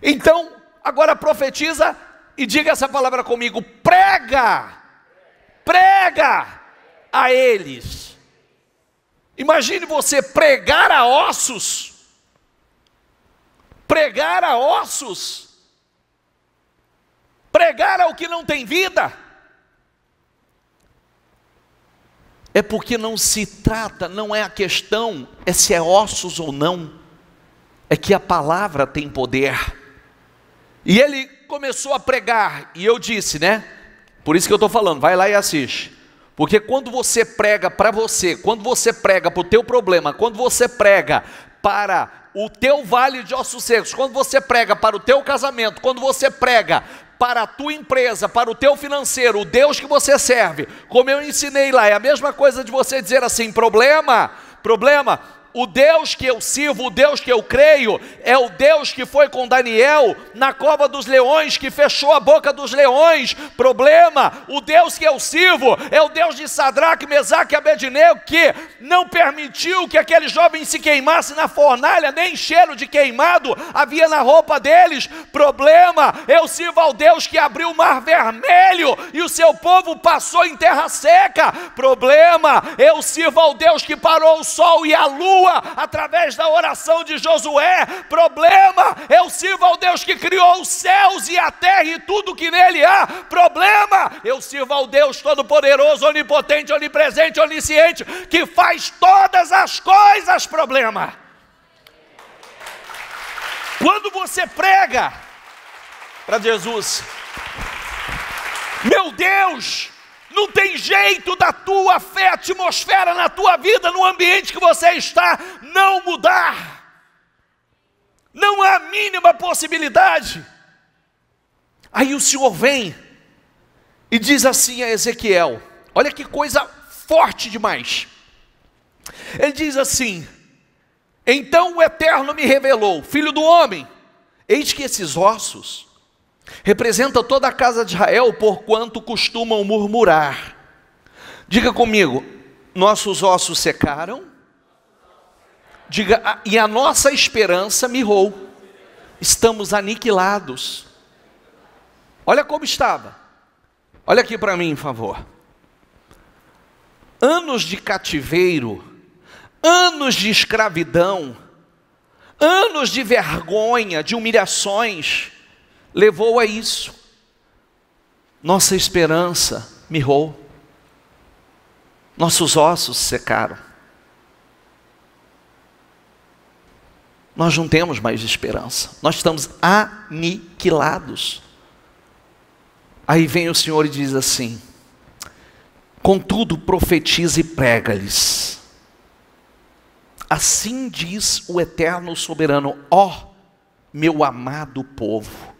Então, agora profetiza e diga essa palavra comigo, prega a eles. Imagine você pregar a ossos, pregar ao que não tem vida. é porque não se trata, não é a questão, é se é ossos ou não, é que a palavra tem poder. E ele começou a pregar, e eu disse, né? Por isso que eu estou falando, vai lá e assiste. Porque quando você prega para você, quando você prega para o teu problema, quando você prega para o teu vale de ossos secos, quando você prega para o teu casamento, quando você prega para a tua empresa, para o teu financeiro, o Deus que você serve, como eu ensinei lá, é a mesma coisa de você dizer assim, problema, o Deus que eu sirvo, o Deus que eu creio, é o Deus que foi com Daniel na cova dos leões, que fechou a boca dos leões. Problema, o Deus que eu sirvo é o Deus de Sadraque, Mesaque e Abednego, que não permitiu que aquele jovem se queimasse na fornalha, nem cheiro de queimado havia na roupa deles. Problema, eu sirvo ao Deus que abriu o mar vermelho e o seu povo passou em terra seca. Problema, eu sirvo ao Deus que parou o sol e a lua através da oração de Josué. Problema, eu sirvo ao Deus que criou os céus e a terra e tudo que nele há. Problema, eu sirvo ao Deus todo-poderoso, onipotente, onipresente, onisciente, que faz todas as coisas. Problema, quando você prega para Jesus, meu Deus, não tem jeito da tua fé, atmosfera na tua vida, no ambiente que você está, não mudar. Não há a mínima possibilidade. Aí o Senhor vem e diz assim a Ezequiel, olha que coisa forte demais. Ele diz assim, então o Eterno me revelou, filho do homem, eis que esses ossos representa toda a casa de Israel, porquanto costumam murmurar. Diga comigo, nossos ossos secaram. Diga, e a nossa esperança mirrou. Estamos aniquilados. Olha como estava. Olha aqui para mim, por favor. Anos de cativeiro, anos de escravidão, anos de vergonha, de humilhações, levou a isso. Nossa esperança mirrou. Nossos ossos secaram. Nós não temos mais esperança. Nós estamos aniquilados. Aí vem o Senhor e diz assim, contudo profetiza e prega-lhes. Assim diz o Eterno Soberano, ó meu amado povo.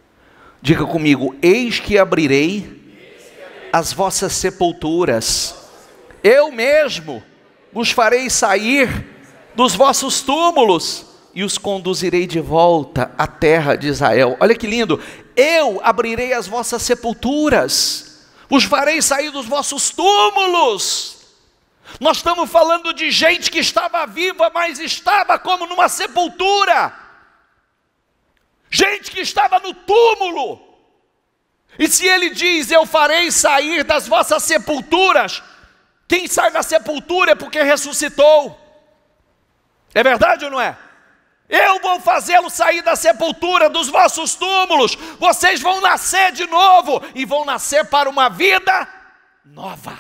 Diga comigo, eis que abrirei as vossas sepulturas, eu mesmo vos farei sair dos vossos túmulos e os conduzirei de volta à terra de Israel. Olha que lindo, eu abrirei as vossas sepulturas, vos farei sair dos vossos túmulos. Nós estamos falando de gente que estava viva, mas estava como numa sepultura. Gente que estava no túmulo. E se ele diz, eu farei sair das vossas sepulturas, quem sai da sepultura é porque ressuscitou. É verdade ou não é? Eu vou fazê-lo sair da sepultura, dos vossos túmulos. Vocês vão nascer de novo e vão nascer para uma vida nova.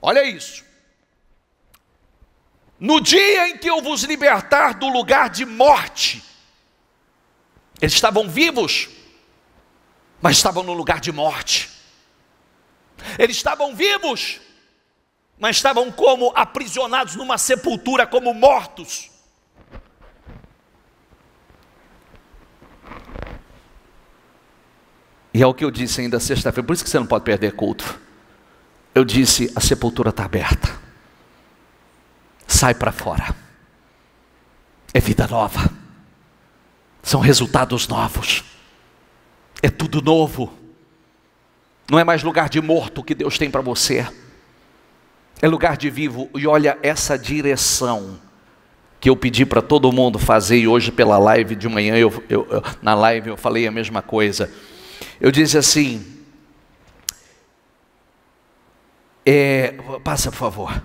Olha isso. No dia em que eu vos libertar do lugar de morte, eles estavam vivos, mas estavam no lugar de morte. Eles estavam vivos, mas estavam como aprisionados numa sepultura, como mortos. E é o que eu disse ainda sexta-feira, por isso que você não pode perder culto. Eu disse, a sepultura está aberta. Sai para fora. É vida nova. São resultados novos. É tudo novo. Não é mais lugar de morto que Deus tem para você. É lugar de vivo. E olha essa direção que eu pedi para todo mundo fazer. E hoje pela live de manhã, na live eu falei a mesma coisa. Eu disse assim, passa por favor.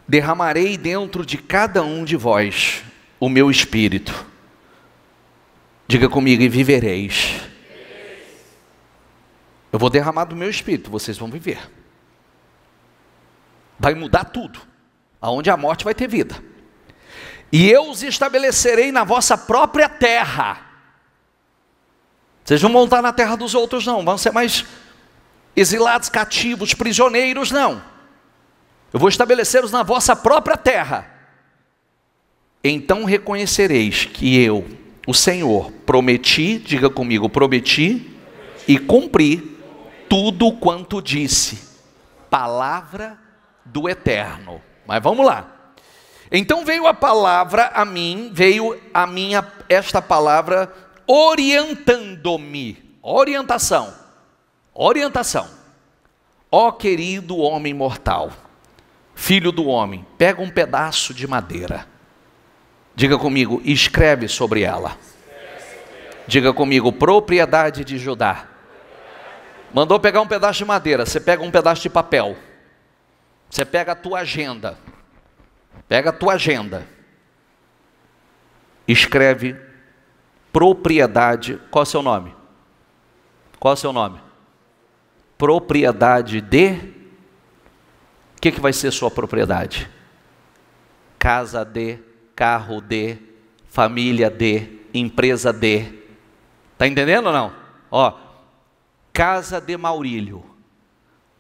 Derramarei dentro de cada um de vós o meu espírito. Diga comigo, e vivereis. Eu vou derramar do meu espírito, vocês vão viver. Vai mudar tudo. Aonde a morte vai ter vida. E eu os estabelecerei na vossa própria terra. Vocês não vão estar na terra dos outros, não. Vão ser mais exilados, cativos, prisioneiros, não. Eu vou estabelecer-os na vossa própria terra. Então reconhecereis que eu, o Senhor, prometi, diga comigo, prometi e cumpri tudo quanto disse. Palavra do Eterno. Mas vamos lá. Então veio a palavra a mim, esta palavra orientando-me. Orientação. Ó querido homem mortal, filho do homem, pega um pedaço de madeira. Diga comigo, escreve sobre ela. Diga comigo, propriedade de Judá. Mandou pegar um pedaço de madeira, você pega um pedaço de papel. Você pega a tua agenda. Escreve propriedade. Qual é o seu nome? Propriedade de. O que vai ser sua propriedade? Casa de, carro de, família de, empresa de. Está entendendo ou não? Ó, casa de Maurílio,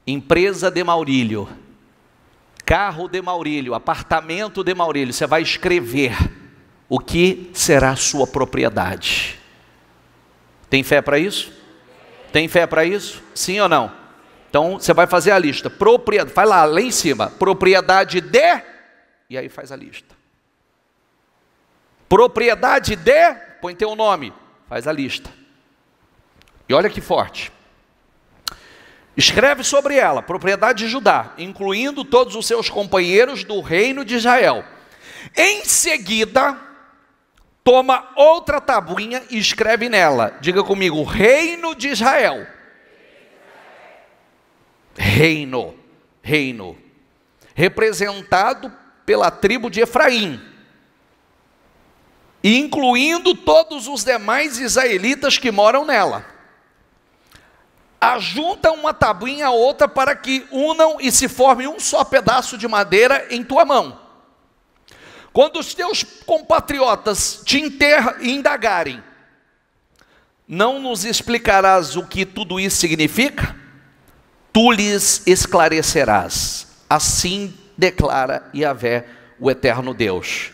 empresa de Maurílio, carro de Maurílio, apartamento de Maurílio. Você vai escrever o que será a sua propriedade. Tem fé para isso? Tem fé para isso? Sim ou não? Então você vai fazer a lista. Propriedade, vai lá em cima. Propriedade de, e aí faz a lista. Propriedade de, põe teu nome, faz a lista. E olha que forte. Escreve sobre ela, propriedade de Judá, incluindo todos os seus companheiros do reino de Israel. Em seguida, toma outra tabuinha e escreve nela. Diga comigo, reino de Israel. Reino. Representado pela tribo de Efraim. E incluindo todos os demais israelitas que moram nela. Ajunta uma tabuinha a outra para que unam e se forme um só pedaço de madeira em tua mão. Quando os teus compatriotas te indagarem, não nos explicarás o que tudo isso significa? Tu lhes esclarecerás. Assim declara Yahvé, o eterno Deus.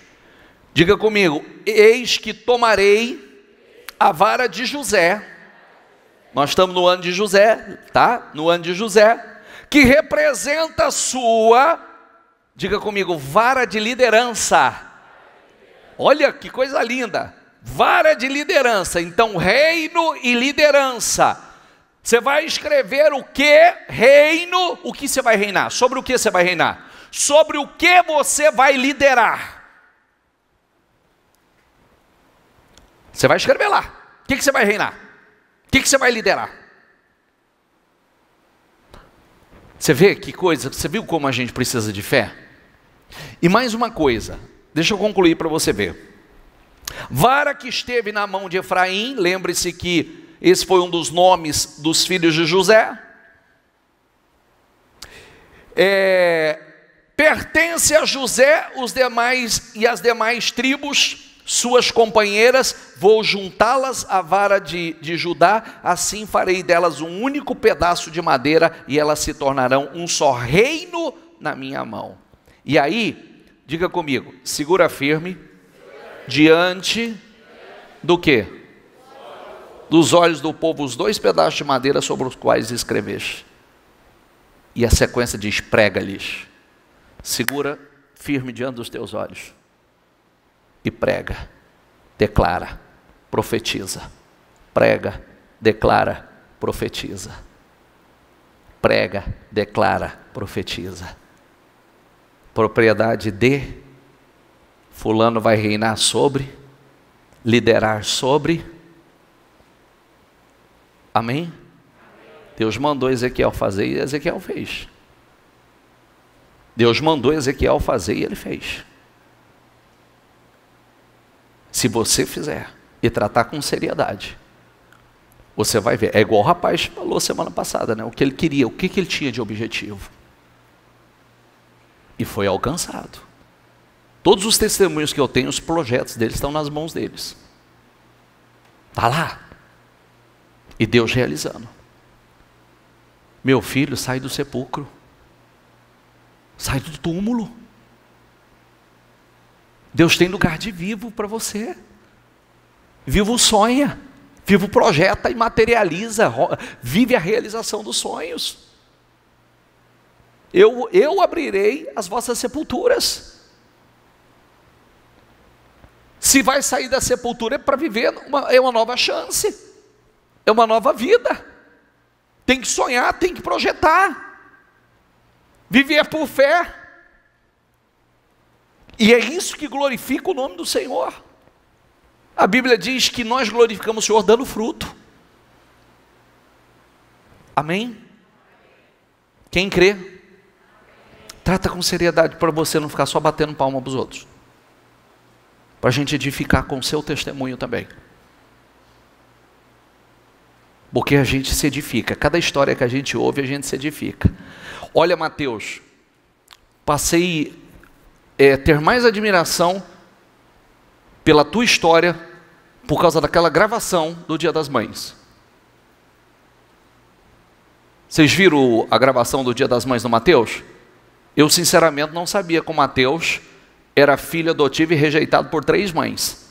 Diga comigo, eis que tomarei a vara de José. Nós estamos no ano de José, tá? No ano de José, que representa a sua, diga comigo, vara de liderança. Olha que coisa linda, vara de liderança. Então, reino e liderança. Você vai escrever o que? Reino, o que você vai reinar? Sobre o que você vai reinar? Sobre o que você vai liderar. Você vai escrever lá. O que você vai reinar? O que você vai liderar? Você vê que coisa? Você viu como a gente precisa de fé? E mais uma coisa, deixa eu concluir para você ver. Vara que esteve na mão de Efraim, lembre-se que esse foi um dos nomes dos filhos de José. Pertence a José os demais e as demais tribos, suas companheiras, vou juntá-las à vara de Judá, assim farei delas um único pedaço de madeira, e elas se tornarão um só reino na minha mão. E aí, diga comigo, segura firme, diante do quê? Dos olhos do povo, os 2 pedaços de madeira sobre os quais escreveste. E a sequência diz, prega-lhes. Segura firme diante dos teus olhos. E prega, declara, profetiza. Prega, declara, profetiza. Prega, declara, profetiza. Propriedade de fulano vai reinar sobre, liderar sobre. Amém? Deus mandou Ezequiel fazer e Ezequiel fez. Deus mandou Ezequiel fazer e ele fez. Se você fizer e tratar com seriedade, você vai ver. É igual o rapaz falou semana passada, né? O que ele queria, o que ele tinha de objetivo. E foi alcançado. Todos os testemunhos que eu tenho, os projetos deles estão nas mãos deles. Está lá. E Deus realizando. Meu filho, sai do sepulcro. Sai do túmulo. Deus tem lugar de vivo para você. Vivo sonha. Vivo projeta e materializa. Vive a realização dos sonhos. Eu abrirei as vossas sepulturas. Se vai sair da sepultura é para viver, é uma nova chance. É uma nova vida. Tem que sonhar, tem que projetar. Viver por fé. E é isso que glorifica o nome do Senhor. A Bíblia diz que nós glorificamos o Senhor dando fruto. Amém? Quem crê? Trata com seriedade para você não ficar só batendo palma para os outros. Para a gente edificar com o seu testemunho também. Porque a gente se edifica. Cada história que a gente ouve, a gente se edifica. Olha, Mateus, passei a ter mais admiração pela tua história por causa daquela gravação do Dia das Mães. Vocês viram a gravação do Dia das Mães do Mateus? Eu sinceramente não sabia que o Mateus era filho adotivo e rejeitado por 3 mães.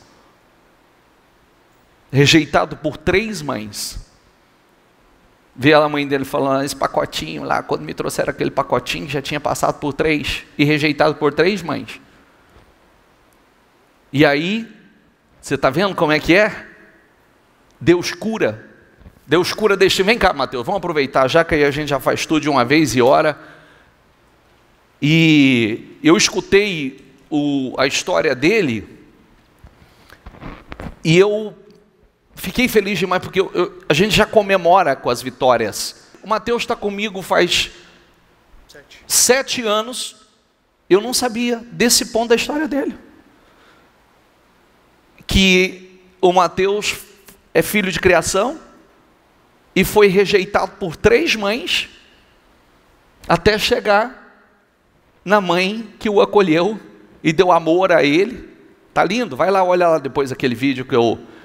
Rejeitado por 3 mães. Vê a mãe dele falando, esse pacotinho lá, quando me trouxeram aquele pacotinho, já tinha passado por 3 e rejeitado por 3 mães. E aí, você está vendo como é que é? Deus cura. Deus cura deste... Vem cá, Mateus, vamos aproveitar, já que aí a gente já faz tudo de uma vez e ora. E eu escutei a história dele e eu fiquei feliz demais, porque a gente já comemora com as vitórias. O Mateus está comigo faz 7 anos, eu não sabia desse ponto da história dele. Que o Mateus é filho de criação e foi rejeitado por 3 mães até chegar na mãe que o acolheu e deu amor a ele. Tá lindo? Vai lá, olha lá depois aquele vídeo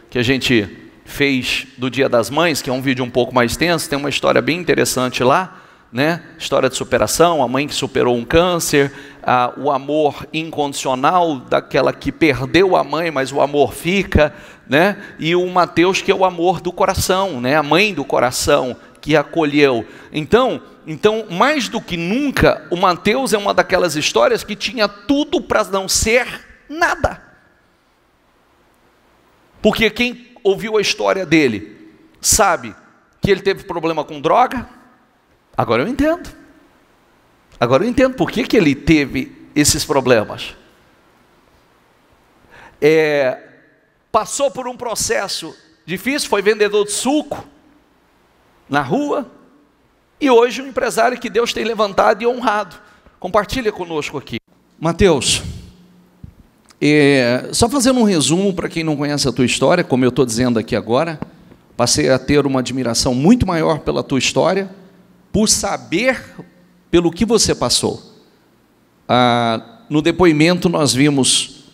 que a gente fez do Dia das Mães, que é um vídeo um pouco mais tenso, tem uma história bem interessante lá, né? História de superação, a mãe que superou um câncer, o amor incondicional daquela que perdeu a mãe, mas o amor fica, né? E o Mateus, que é o amor do coração, né? A mãe do coração que acolheu. Então, mais do que nunca, o Mateus é uma daquelas histórias que tinha tudo para não ser nada. Porque quem ouviu a história dele sabe que ele teve problema com droga. Agora eu entendo. Agora eu entendo por que ele teve esses problemas. Passou por um processo difícil, foi vendedor de suco na rua, e hoje um empresário que Deus tem levantado e honrado. Compartilha conosco aqui. Mateus, só fazendo um resumo para quem não conhece a tua história, como eu estou dizendo aqui agora, passei a ter uma admiração muito maior pela tua história, por saber pelo que você passou. No depoimento nós vimos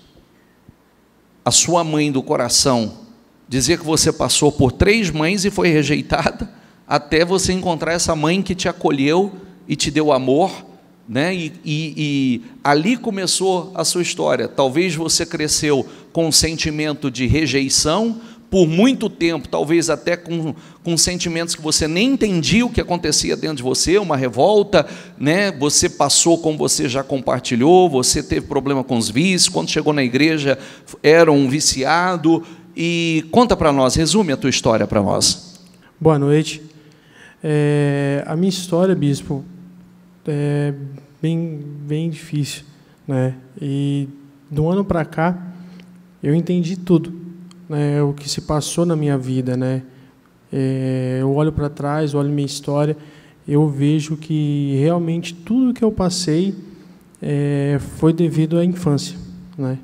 a sua mãe do coração dizer que você passou por 3 mães e foi rejeitada, até você encontrar essa mãe que te acolheu e te deu amor, né? E ali começou a sua história. Talvez você cresceu com um sentimento de rejeição, por muito tempo, talvez até com sentimentos que você nem entendia o que acontecia dentro de você, uma revolta, né? Você passou, como você já compartilhou, você teve problema com os vícios, quando chegou na igreja era um viciado. E conta para nós, resume a tua história para nós. Boa noite. A minha história, bispo, é bem difícil, né? E de um ano para cá eu entendi tudo, né? O que se passou na minha vida, né? Eu olho para trás, olho minha história, eu vejo que realmente tudo que eu passei foi devido à infância, né?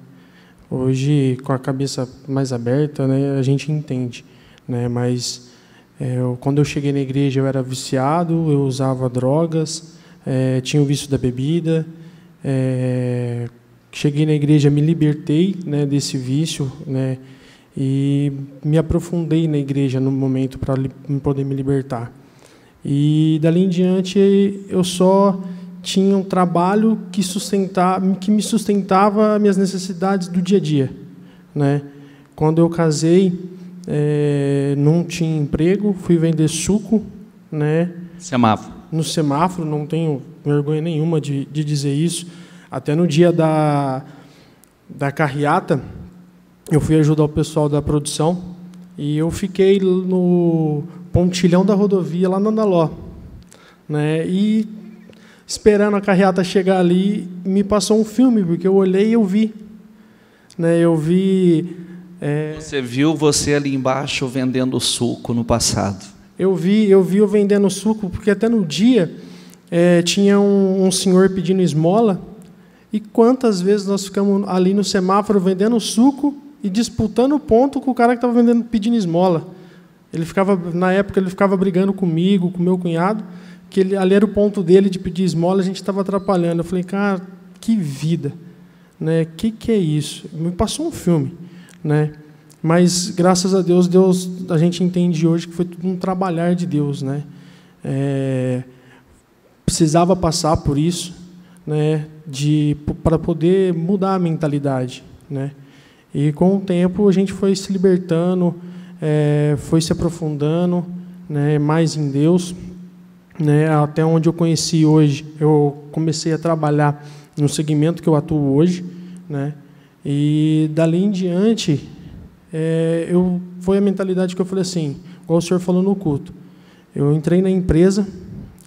Hoje, com a cabeça mais aberta, né, a gente entende, né? Mas quando eu cheguei na igreja, eu era viciado, eu usava drogas, tinha o vício da bebida, Cheguei na igreja, me libertei, né, desse vício, né, e me aprofundei na igreja no momento para poder me libertar. E dali em diante eu só tinha um trabalho que me sustentava as minhas necessidades do dia a dia, né. Quando eu casei, não tinha emprego, fui vender suco, né, no semáforo, não tenho vergonha nenhuma de dizer isso. Até no dia da carreata, eu fui ajudar o pessoal da produção e eu fiquei no pontilhão da rodovia, lá no Andaló, né? E esperando a carreata chegar ali, me passou um filme, porque eu olhei e eu vi. Né? Eu vi... Você viu você ali embaixo vendendo suco no passado. Eu vi eu vendendo suco, porque até no dia tinha um senhor pedindo esmola. E quantas vezes nós ficamos ali no semáforo vendendo suco e disputando ponto com o cara que estava pedindo esmola. Na época, ele ficava brigando comigo, com meu cunhado, que ali era o ponto dele de pedir esmola, a gente estava atrapalhando. Eu falei, cara, que vida, né? Que é isso? Me passou um filme, né? Mas graças a Deus, a gente entende hoje que foi tudo um trabalhar de Deus, né? Precisava passar por isso, né, para poder mudar a mentalidade, né? E com o tempo a gente foi se libertando, foi se aprofundando, né, mais em Deus, né, até onde eu conheci hoje. Eu comecei a trabalhar no segmento que eu atuo hoje, né, e dali em diante foi a mentalidade que eu falei assim, igual o senhor falou no culto. Eu entrei na empresa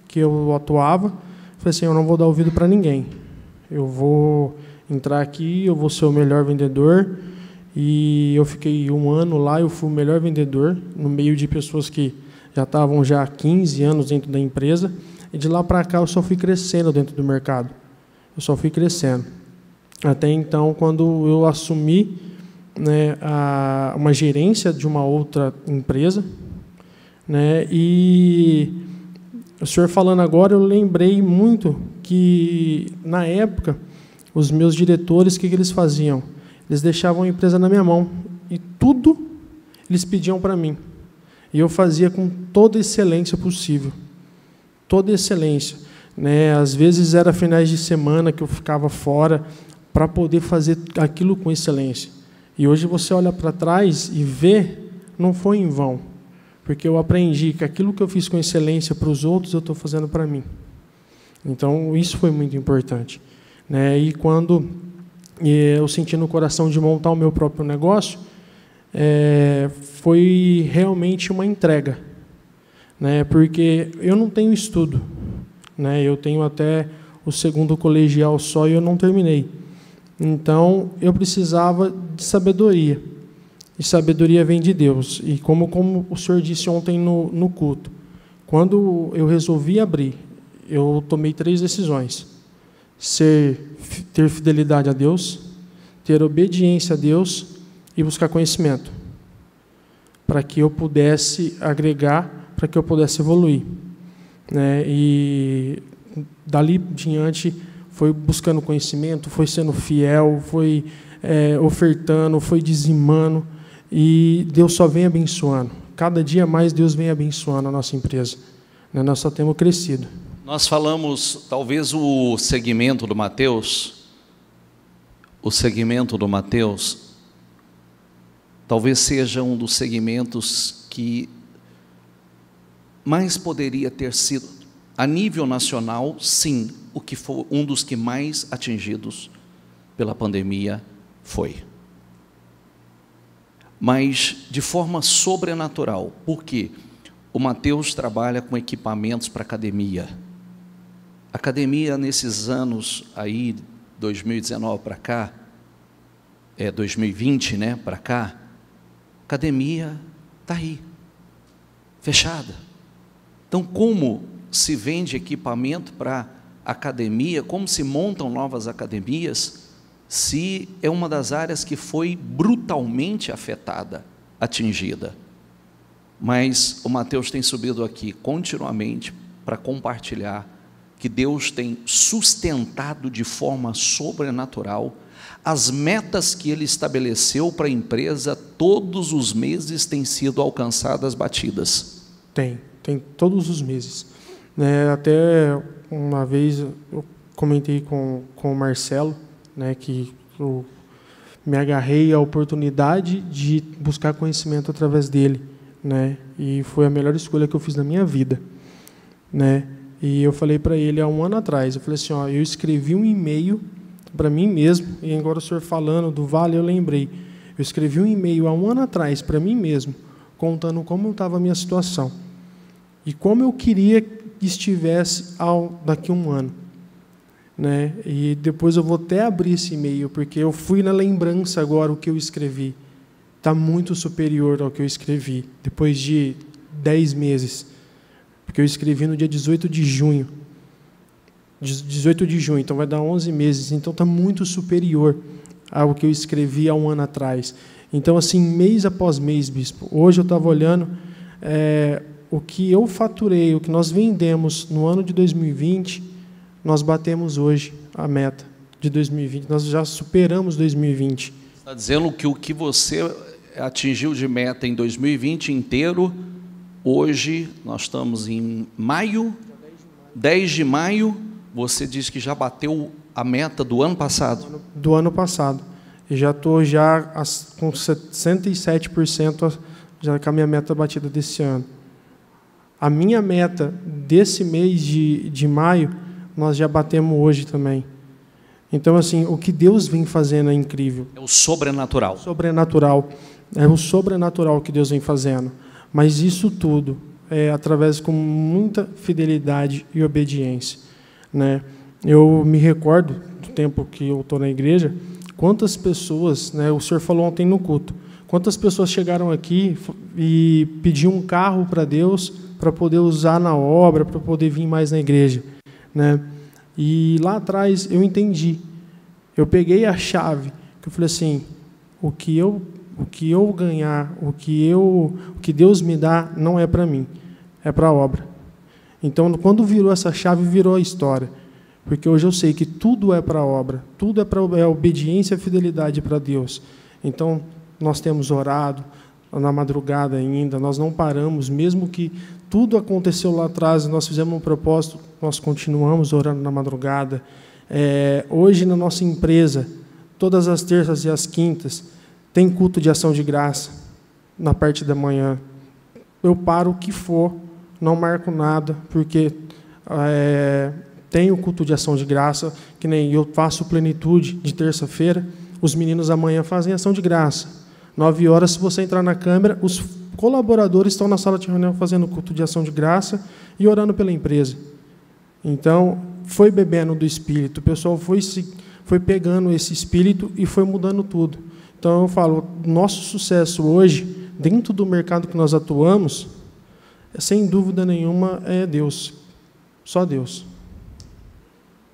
que eu atuava. Falei assim, eu não vou dar ouvido para ninguém. Eu vou entrar aqui, eu vou ser o melhor vendedor. E eu fiquei 1 ano lá, eu fui o melhor vendedor, no meio de pessoas que já estavam já há 15 anos dentro da empresa. E de lá para cá eu só fui crescendo dentro do mercado. Eu só fui crescendo. Até então, quando eu assumi, né, uma gerência de uma outra empresa, né, e... O senhor falando agora, eu lembrei muito que, na época, os meus diretores, o que eles faziam? Eles deixavam a empresa na minha mão e tudo eles pediam para mim. E eu fazia com toda a excelência possível. Toda a excelência. Né? Às vezes, era finais de semana que eu ficava fora para poder fazer aquilo com excelência. E hoje você olha para trás e vê, não foi em vão. Porque eu aprendi que aquilo que eu fiz com excelência para os outros, eu estou fazendo para mim. Então, isso foi muito importante. Né? E quando eu senti no coração de montar o meu próprio negócio, foi realmente uma entrega. Né? Porque eu não tenho estudo. Né? Eu tenho até o 2º colegial só e eu não terminei. Então, eu precisava de sabedoria. E sabedoria vem de Deus. E como o senhor disse ontem no culto, quando eu resolvi abrir, eu tomei 3 decisões. Ter fidelidade a Deus, ter obediência a Deus e buscar conhecimento. Para que eu pudesse agregar, para que eu pudesse evoluir. Né? E dali diante, foi buscando conhecimento, foi sendo fiel, foi ofertando, foi dizimando. E Deus só vem abençoando. Cada dia mais Deus vem abençoando a nossa empresa. Nós só temos crescido. Nós falamos, talvez o segmento do Mateus, talvez seja um dos segmentos que mais poderia ter sido, a nível nacional, sim, o que foi um dos que mais atingidos pela pandemia foi. Mas de forma sobrenatural. Por quê? O Mateus trabalha com equipamentos para academia. Academia, nesses anos aí, 2019 para cá, 2020, né, para cá, academia está aí, fechada. Então, como se vende equipamento para academia, como se montam novas academias, se é uma das áreas que foi brutalmente afetada, atingida. Mas o Mateus tem subido aqui continuamente para compartilhar que Deus tem sustentado de forma sobrenatural. As metas que Ele estabeleceu para a empresa, todos os meses têm sido alcançadas, batidas? Tem todos os meses. Até uma vez eu comentei com o Marcelo, que eu me agarrei à oportunidade de buscar conhecimento através dele, e foi a melhor escolha que eu fiz na minha vida, E eu falei para ele há um ano atrás, eu falei assim, eu escrevi um e-mail para mim mesmo, e agora o senhor falando do Vale, eu lembrei, eu escrevi um e-mail há um ano atrás para mim mesmo, contando como estava a minha situação e como eu queria que estivesse daqui a um ano, E depois eu vou até abrir esse e-mail, porque eu fui na lembrança agora o que eu escrevi. Está muito superior ao que eu escrevi, depois de 10 meses. Porque eu escrevi no dia 18 de junho. 18 de junho, então vai dar 11 meses. Então está muito superior ao que eu escrevi há um ano atrás. Então, assim, mês após mês, bispo, hoje eu estava olhando o que eu faturei, o que nós vendemos no ano de 2020, nós batemos hoje a meta de 2020. Nós já superamos 2020. Está dizendo que o que você atingiu de meta em 2020 inteiro, hoje nós estamos em maio, 10 de maio, você diz que já bateu a meta do ano passado? Do ano passado. E já estou com 67% já com a minha meta batida desse ano. A minha meta desse mês de maio, nós já batemos hoje também. Então, assim, o que Deus vem fazendo é incrível. É o sobrenatural. Sobrenatural. É o sobrenatural que Deus vem fazendo. Mas isso tudo é através com muita fidelidade e obediência, Eu me recordo do tempo que eu estou na igreja, quantas pessoas, o senhor falou ontem no culto, quantas pessoas chegaram aqui e pediam um carro para Deus para poder usar na obra, para poder vir mais na igreja, E lá atrás eu entendi, eu peguei a chave, que eu falei assim, o que eu ganhar, o que Deus me dá, não é para mim, é para a obra. Então, quando virou essa chave, virou a história, porque hoje eu sei que tudo é para a obra, tudo é obediência e fidelidade para Deus. Então, nós temos orado na madrugada ainda, nós não paramos, mesmo que tudo aconteceu lá atrás, nós fizemos um propósito, nós continuamos orando na madrugada. Hoje, na nossa empresa, todas as terças e as quintas, tem culto de ação de graça, na parte da manhã. Eu paro o que for, não marco nada, porque tem o culto de ação de graça, que nem eu faço plenitude de terça-feira, os meninos amanhã fazem ação de graça. 9 horas, se você entrar na câmera, os colaboradores estão na sala de reunião fazendo culto de ação de graça e orando pela empresa. Então, foi bebendo do Espírito, o pessoal foi pegando esse Espírito e foi mudando tudo. Então, eu falo, nosso sucesso hoje, dentro do mercado que nós atuamos, sem dúvida nenhuma, é Deus. Só Deus.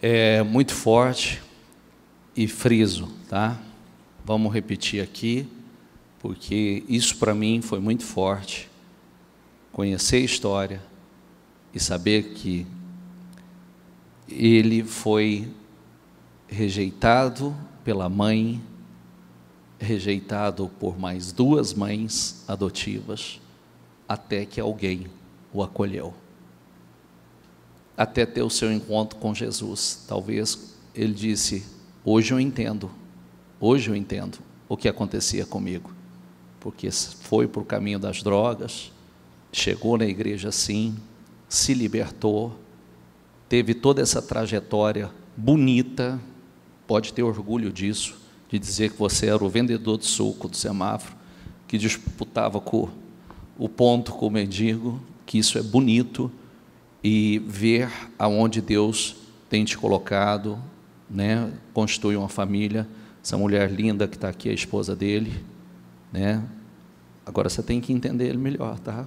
É muito forte e friso, tá? Vamos repetir aqui, porque isso para mim foi muito forte. Conhecer a história e saber que ele foi rejeitado pela mãe, rejeitado por mais 2 mães adotivas, até que alguém o acolheu. Até ter o seu encontro com Jesus. Talvez ele disse, hoje eu entendo o que acontecia comigo, porque foi para o caminho das drogas, chegou na igreja assim, se libertou, teve toda essa trajetória bonita, pode ter orgulho disso, de dizer que você era o vendedor de suco do semáforo, que disputava com o ponto com o mendigo, que isso é bonito, e ver aonde Deus tem te colocado, constitui uma família, essa mulher linda que está aqui, a esposa dele, agora você tem que entender ele melhor, tá?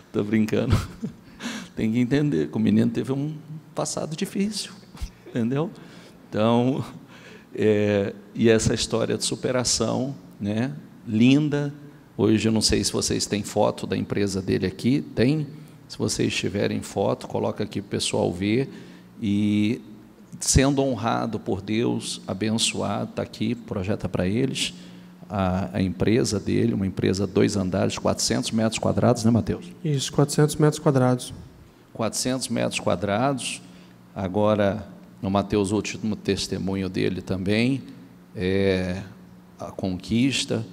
Estou brincando. Tem que entender que o menino teve um passado difícil, entendeu? Então, e essa história de superação, linda. Hoje eu não sei se vocês têm foto da empresa dele aqui, tem? Se vocês tiverem foto, coloca aqui para o pessoal ver. E sendo honrado por Deus, abençoado, está aqui, projeta para eles a empresa dele, uma empresa 2 andares, 400 metros quadrados, né, Mateus? Isso, 400 metros quadrados. 400 metros quadrados. Agora, no Mateus, o último testemunho dele também é a conquista,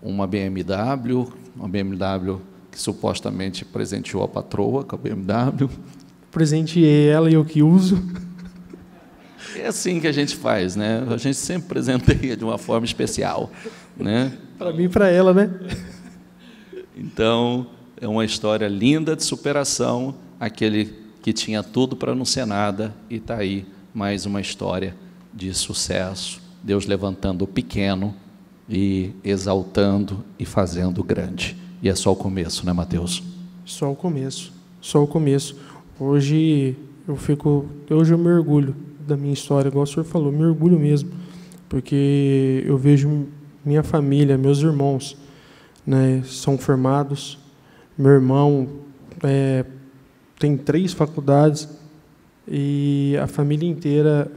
uma BMW que supostamente presenteou a patroa com a BMW. Presenteei ela e eu que uso. É assim que a gente faz, né? A gente sempre presenteia de uma forma especial, né? Para mim e para ela, né? Então, é uma história linda de superação, aquele que tinha tudo para não ser nada, e está aí mais uma história de sucesso, Deus levantando o pequeno e exaltando e fazendo o grande. E é só o começo, né, Mateus? Só o começo, só o começo. Hoje eu me orgulho da minha história, igual o senhor falou, me orgulho mesmo, porque eu vejo minha família, meus irmãos, né, são formados, meu irmão tem 3 faculdades e a família inteira,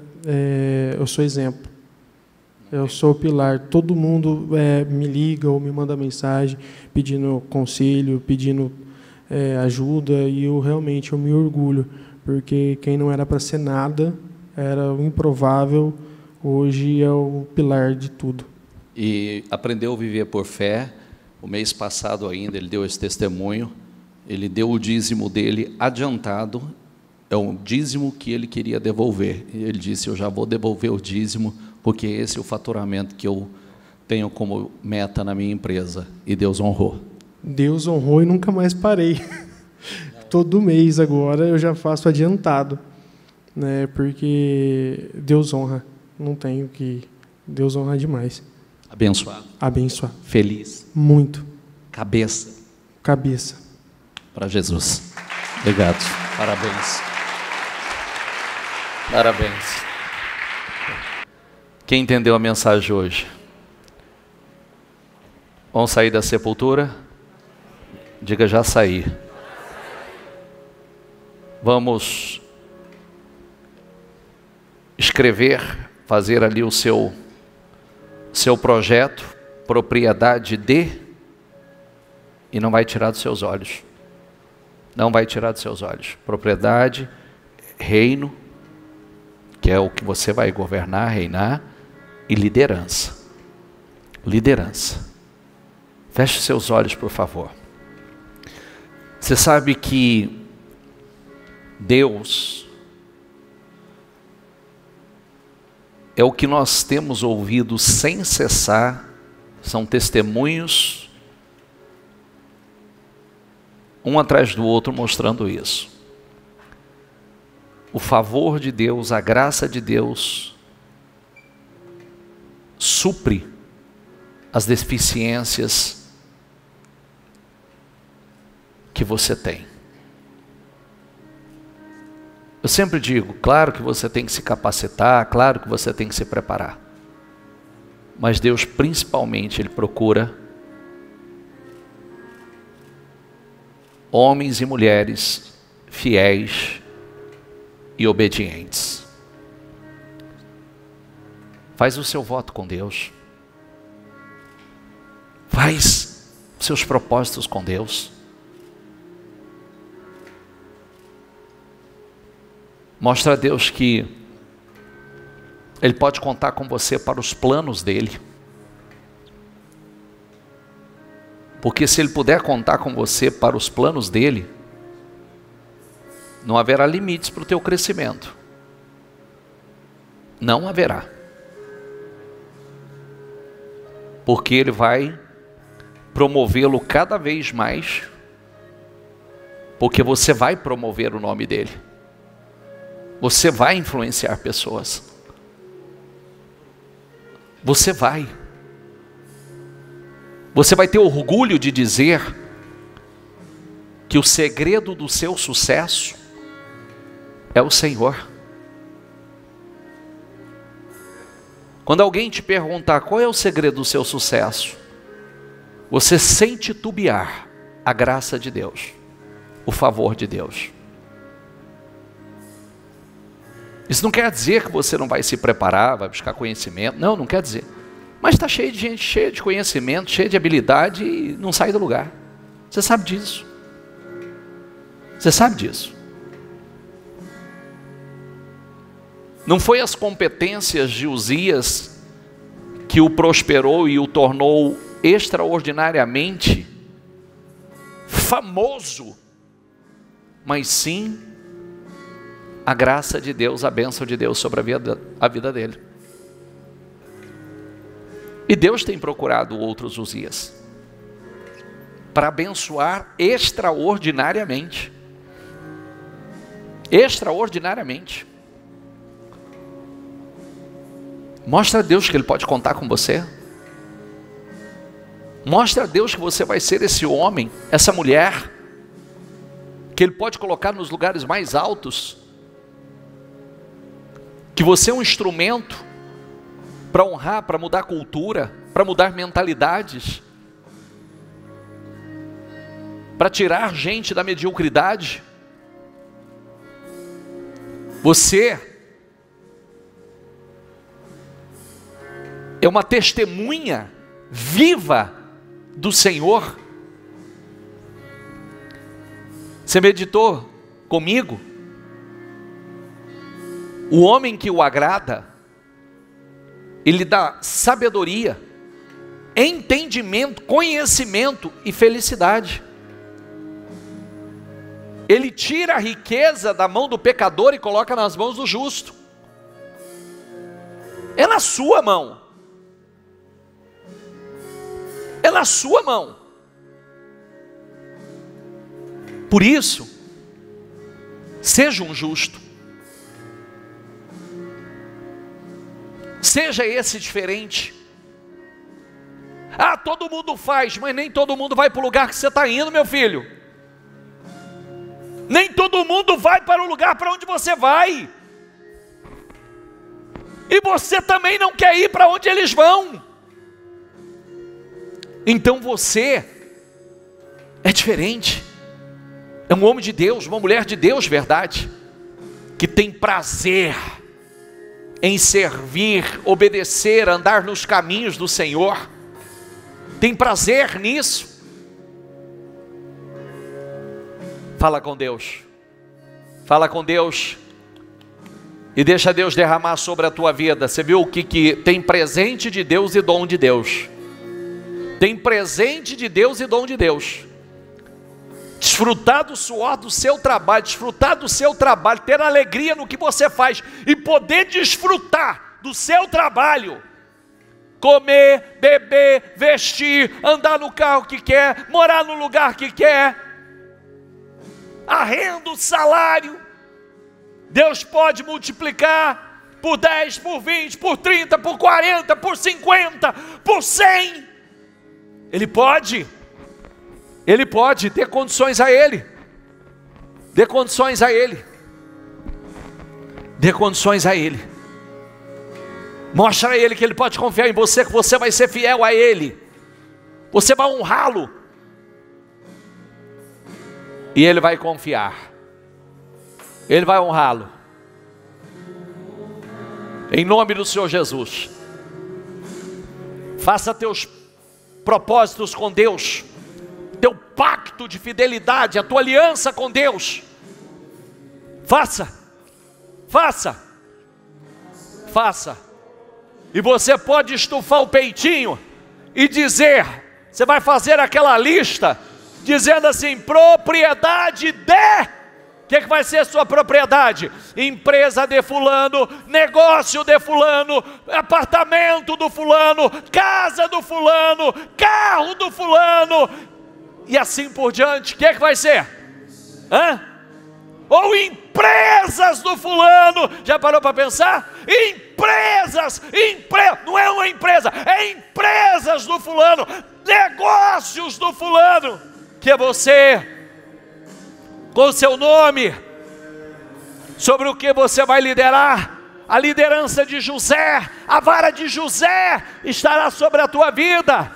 eu sou exemplo, eu sou o pilar. Todo mundo me liga ou me manda mensagem pedindo conselho, pedindo ajuda, e eu realmente me orgulho, porque quem não era para ser nada, era o improvável, hoje é o pilar de tudo. E aprendeu a viver por fé. O mês passado ainda ele deu esse testemunho, ele deu o dízimo dele adiantado, é um dízimo que ele queria devolver, e ele disse: eu já vou devolver o dízimo, porque esse é o faturamento que eu tenho como meta na minha empresa. E Deus honrou. Deus honrou e nunca mais parei. Todo mês agora eu já faço adiantado, né? Porque Deus honra, não tenho que... Deus honra demais. Abençoado. Abençoado. Feliz. Muito. Cabeça. Para Jesus. Obrigado. Parabéns. Parabéns. Quem entendeu a mensagem hoje? Vamos sair da sepultura? Diga: já saí. Vamos escrever, fazer ali o seu projeto, propriedade de, e não vai tirar dos seus olhos. Não vai tirar dos seus olhos. Propriedade, reino, que é o que você vai governar, reinar, e liderança. Liderança. Feche seus olhos, por favor. Você sabe que Deus é o que nós temos ouvido sem cessar, são testemunhos, um atrás do outro, mostrando isso. O favor de Deus, a graça de Deus, supre as deficiências que você tem. Eu sempre digo, claro que você tem que se capacitar, claro que você tem que se preparar, mas Deus principalmente, Ele procura homens e mulheres fiéis e obedientes. Faz o seu voto com Deus, faz seus propósitos com Deus, mostra a Deus que Ele pode contar com você para os planos dEle, porque se Ele puder contar com você para os planos dEle, não haverá limites para o teu crescimento, não haverá, porque Ele vai promovê-lo cada vez mais, porque você vai promover o nome dEle, você vai influenciar pessoas, você vai ter orgulho de dizer que o segredo do seu sucesso é o Senhor. Quando alguém te perguntar qual é o segredo do seu sucesso, você sem titubear, a graça de Deus, o favor de Deus. Isso não quer dizer que você não vai se preparar, vai buscar conhecimento. Não, não quer dizer. Mas está cheio de gente, cheia de conhecimento, cheia de habilidade e não sai do lugar. Você sabe disso. Você sabe disso. Não foi as competências de Uzias que o prosperou e o tornou extraordinariamente famoso, mas sim a graça de Deus, a bênção de Deus sobre a vida dele. E Deus tem procurado outros Uzias para abençoar extraordinariamente. Extraordinariamente. Mostra a Deus que Ele pode contar com você. Mostra a Deus que você vai ser esse homem, essa mulher, que Ele pode colocar nos lugares mais altos. Que você é um instrumento para honrar, para mudar cultura, para mudar mentalidades, para tirar gente da mediocridade. Você é uma testemunha viva do Senhor. Você meditou comigo? O homem que o agrada, ele dá sabedoria, entendimento, conhecimento e felicidade. Ele tira a riqueza da mão do pecador e coloca nas mãos do justo. É na sua mão. É na sua mão. Por isso, seja um justo. Seja esse diferente. Ah, todo mundo faz, mas nem todo mundo vai para o lugar que você está indo, meu filho. Nem todo mundo vai para o lugar para onde você vai. E você também não quer ir para onde eles vão. Então você é diferente. É um homem de Deus, uma mulher de Deus, verdade, que tem prazer em servir, obedecer, andar nos caminhos do Senhor. Tem prazer nisso. Fala com Deus. Fala com Deus. E deixa Deus derramar sobre a tua vida. Você viu o que tem presente de Deus e dom de Deus. Tem presente de Deus e dom de Deus. Desfrutar do suor do seu trabalho, desfrutar do seu trabalho, ter alegria no que você faz e poder desfrutar do seu trabalho. Comer, beber, vestir, andar no carro que quer, morar no lugar que quer. A renda, o salário, Deus pode multiplicar por 10, por 20, por 30, por 40, por 50, por 100. Ele pode ter condições a Ele. Dê condições a Ele. Dê condições a Ele. Mostra a Ele que Ele pode confiar em você, que você vai ser fiel a Ele. Você vai honrá-lo. E Ele vai confiar. Ele vai honrá-lo. Em nome do Senhor Jesus. Faça teus propósitos com Deus. Teu pacto de fidelidade, a tua aliança com Deus. Faça. E você pode estufar o peitinho e dizer, você vai fazer aquela lista, dizendo assim, propriedade de... O que vai ser a sua propriedade? Empresa de fulano, negócio de fulano, apartamento do fulano, casa do fulano, carro do fulano, e assim por diante. O que vai ser? Ou empresas do fulano. Já parou para pensar? Empresas, não é uma empresa, é empresas do fulano, negócios do fulano, que é você, com o seu nome, sobre o que você vai liderar. A liderança de José, a vara de José estará sobre a tua vida.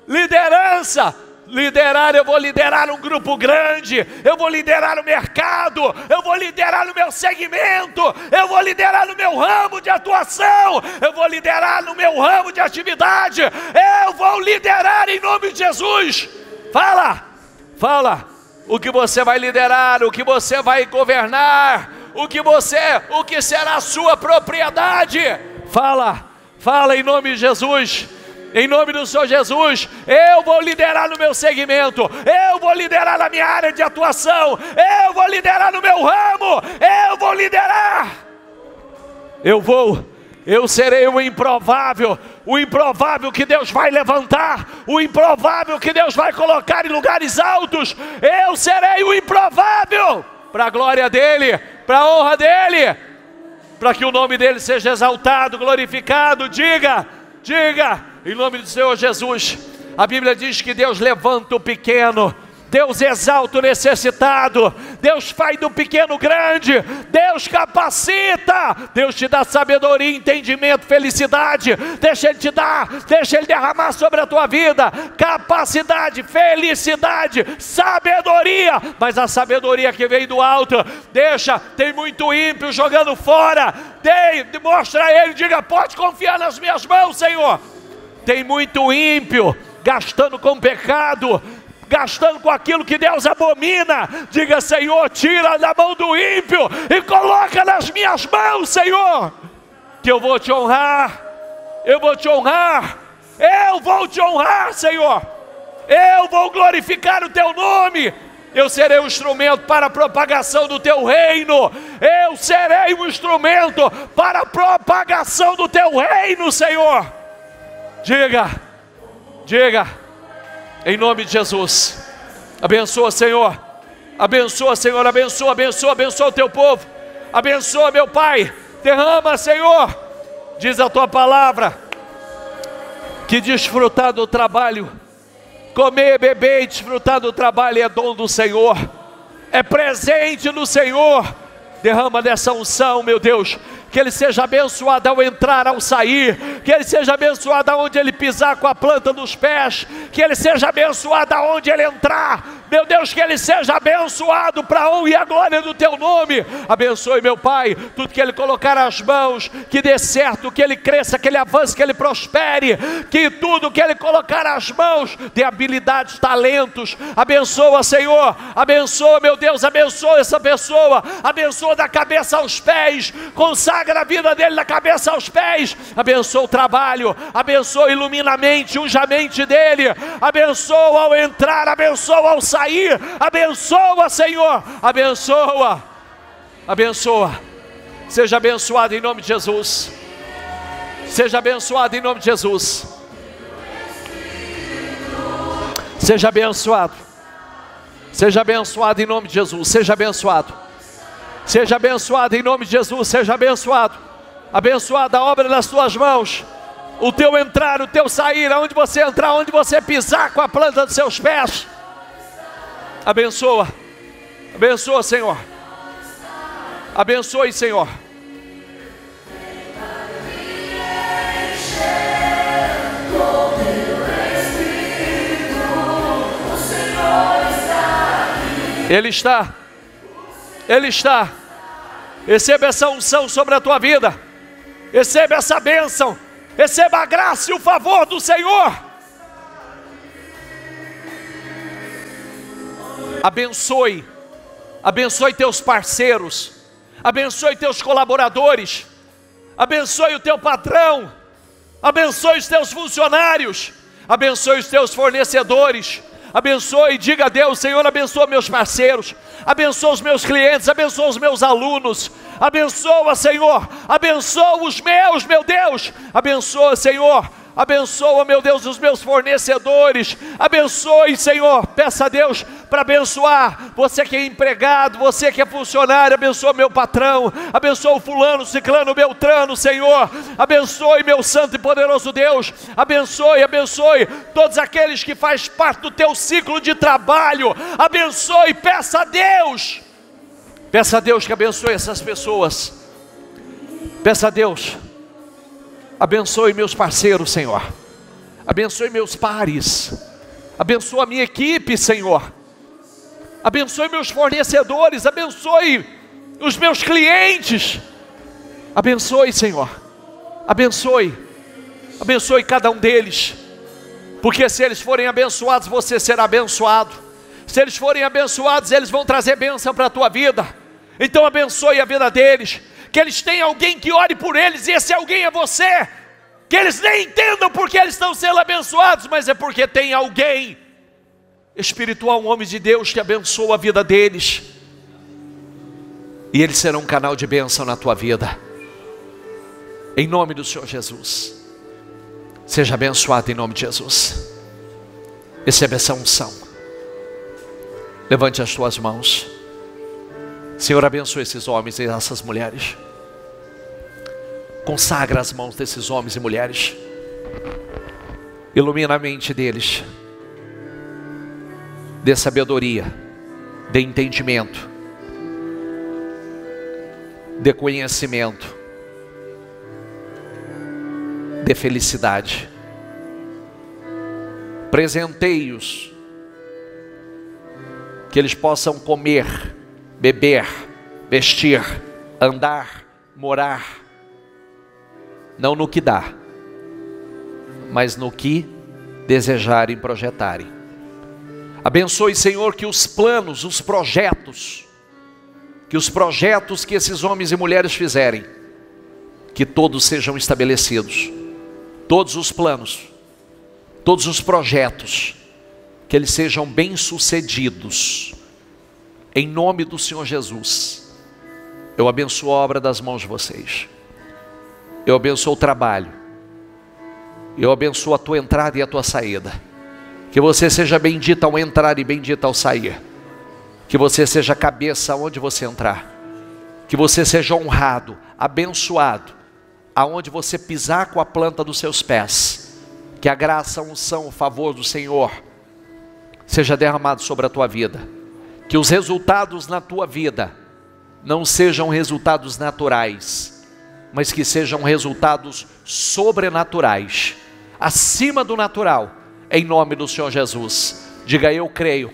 Liderança liderar, eu vou liderar um grupo grande, eu vou liderar o mercado, eu vou liderar no meu segmento, eu vou liderar no meu ramo de atuação, eu vou liderar no meu ramo de atividade, eu vou liderar em nome de Jesus. Fala, o que você vai liderar, o que você vai governar, o que será a sua propriedade. Fala em nome de Jesus. Em nome do Senhor Jesus, eu vou liderar no meu segmento, eu vou liderar na minha área de atuação, eu vou liderar no meu ramo, eu vou liderar. Eu serei o improvável que Deus vai levantar, o improvável que Deus vai colocar em lugares altos. Eu serei o improvável, para a glória dEle, para a honra dEle, para que o nome dEle seja exaltado, glorificado. Diga, em nome do Senhor Jesus. A Bíblia diz que Deus levanta o pequeno, Deus exalta o necessitado, Deus faz do pequeno grande, Deus capacita, Deus te dá sabedoria, entendimento, felicidade. Deixa Ele derramar sobre a tua vida capacidade, felicidade, sabedoria, mas a sabedoria que vem do alto. Tem muito ímpio jogando fora, mostra a ele, diga: pode confiar nas minhas mãos, Senhor. Tem muito ímpio gastando com pecado, gastando com aquilo que Deus abomina. Diga: Senhor, tira da mão do ímpio e coloca nas minhas mãos, Senhor, que eu vou te honrar, Senhor, eu vou glorificar o teu nome, eu serei um instrumento para a propagação do teu reino, eu serei um instrumento para a propagação do teu reino, Senhor. Diga, em nome de Jesus. Abençoa, Senhor, abençoa o teu povo, abençoa, meu Pai, derrama, Senhor. Diz a tua palavra que desfrutar do trabalho, comer, beber e desfrutar do trabalho é dom do Senhor, é presente do Senhor. Derrama dessa unção, meu Deus, que ele seja abençoado ao entrar, ao sair, que ele seja abençoado aonde ele pisar com a planta dos pés, que ele seja abençoado aonde ele entrar, meu Deus, que ele seja abençoado para a honra e a glória do teu nome. Abençoe, meu Pai, tudo que ele colocar as mãos, que dê certo, que ele cresça, que ele avance, que ele prospere, que tudo que ele colocar as mãos dê habilidades, talentos. Abençoa, Senhor, abençoa, meu Deus, abençoa essa pessoa, abençoa da cabeça aos pés, consagra a vida dele da cabeça aos pés, abençoa o trabalho, abençoa, ilumina a mente, unja a mente dele, abençoa ao entrar, abençoa ao sair, abençoa, Senhor, abençoa, seja abençoado em nome de Jesus, seja abençoado em nome de Jesus, seja abençoado em nome de Jesus, seja abençoado em nome de Jesus, seja abençoado, abençoada a obra das tuas mãos, o teu entrar, o teu sair, aonde você entrar, aonde você pisar com a planta dos seus pés. Abençoa, Senhor, abençoe, Senhor. Ele está, receba essa unção sobre a tua vida, receba essa bênção, receba a graça e o favor do Senhor. Abençoe teus parceiros, abençoe teus colaboradores, abençoe o teu patrão, abençoe os teus funcionários, abençoe os teus fornecedores, abençoe, diga a Deus: Senhor, abençoa meus parceiros, abençoa os meus clientes, abençoa os meus alunos, abençoa, Senhor, abençoa os meus, meu Deus, abençoa, Senhor, abençoa, meu Deus, os meus fornecedores, abençoe, Senhor, peça a Deus para abençoar você que é empregado, você que é funcionário, abençoa meu patrão, abençoa o fulano, ciclano, beltrano, Senhor, abençoe, meu santo e poderoso Deus, abençoe todos aqueles que fazem parte do teu ciclo de trabalho, abençoe, peça a Deus que abençoe essas pessoas, peça a Deus. Abençoe meus parceiros, Senhor, abençoe meus pares, Abençoa a minha equipe, Senhor. Abençoe meus fornecedores, abençoe os meus clientes. Abençoe, Senhor. Abençoe cada um deles. Porque se eles forem abençoados, você será abençoado. Se eles forem abençoados, eles vão trazer bênção para a tua vida. Então abençoe a vida deles. Que eles tenham alguém que ore por eles, e esse alguém é você. Que eles nem entendam porque eles estão sendo abençoados, mas é porque tem alguém espiritual, um homem de Deus que abençoa a vida deles. E eles serão um canal de bênção na tua vida. Em nome do Senhor Jesus. Seja abençoado em nome de Jesus. Receba essa unção. Levante as tuas mãos. Senhor, abençoe esses homens e essas mulheres. Consagra as mãos desses homens e mulheres. Ilumina a mente deles. Dê sabedoria, dê entendimento, dê conhecimento, dê felicidade. Presenteie-os, que eles possam comer, beber, vestir, andar, morar, não no que dá, mas no que desejarem, projetarem. Abençoe, Senhor, que os planos, os projetos que esses homens e mulheres fizerem, que todos sejam estabelecidos. Todos os planos, todos os projetos, que eles sejam bem-sucedidos. Em nome do Senhor Jesus, eu abençoo a obra das mãos de vocês. Eu abençoo o trabalho. Eu abençoo a tua entrada e a tua saída. Que você seja bendita ao entrar e bendita ao sair. Que você seja cabeça aonde você entrar. Que você seja honrado, abençoado, aonde você pisar com a planta dos seus pés. Que a graça, a unção, o favor do Senhor seja derramado sobre a tua vida. Que os resultados na tua vida não sejam resultados naturais, mas que sejam resultados sobrenaturais, acima do natural. Em nome do Senhor Jesus. Diga: eu creio.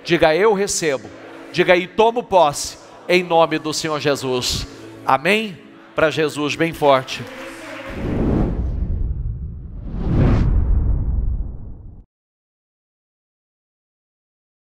Diga: eu recebo. Diga: e tomo posse. Em nome do Senhor Jesus. Amém? Para Jesus bem forte.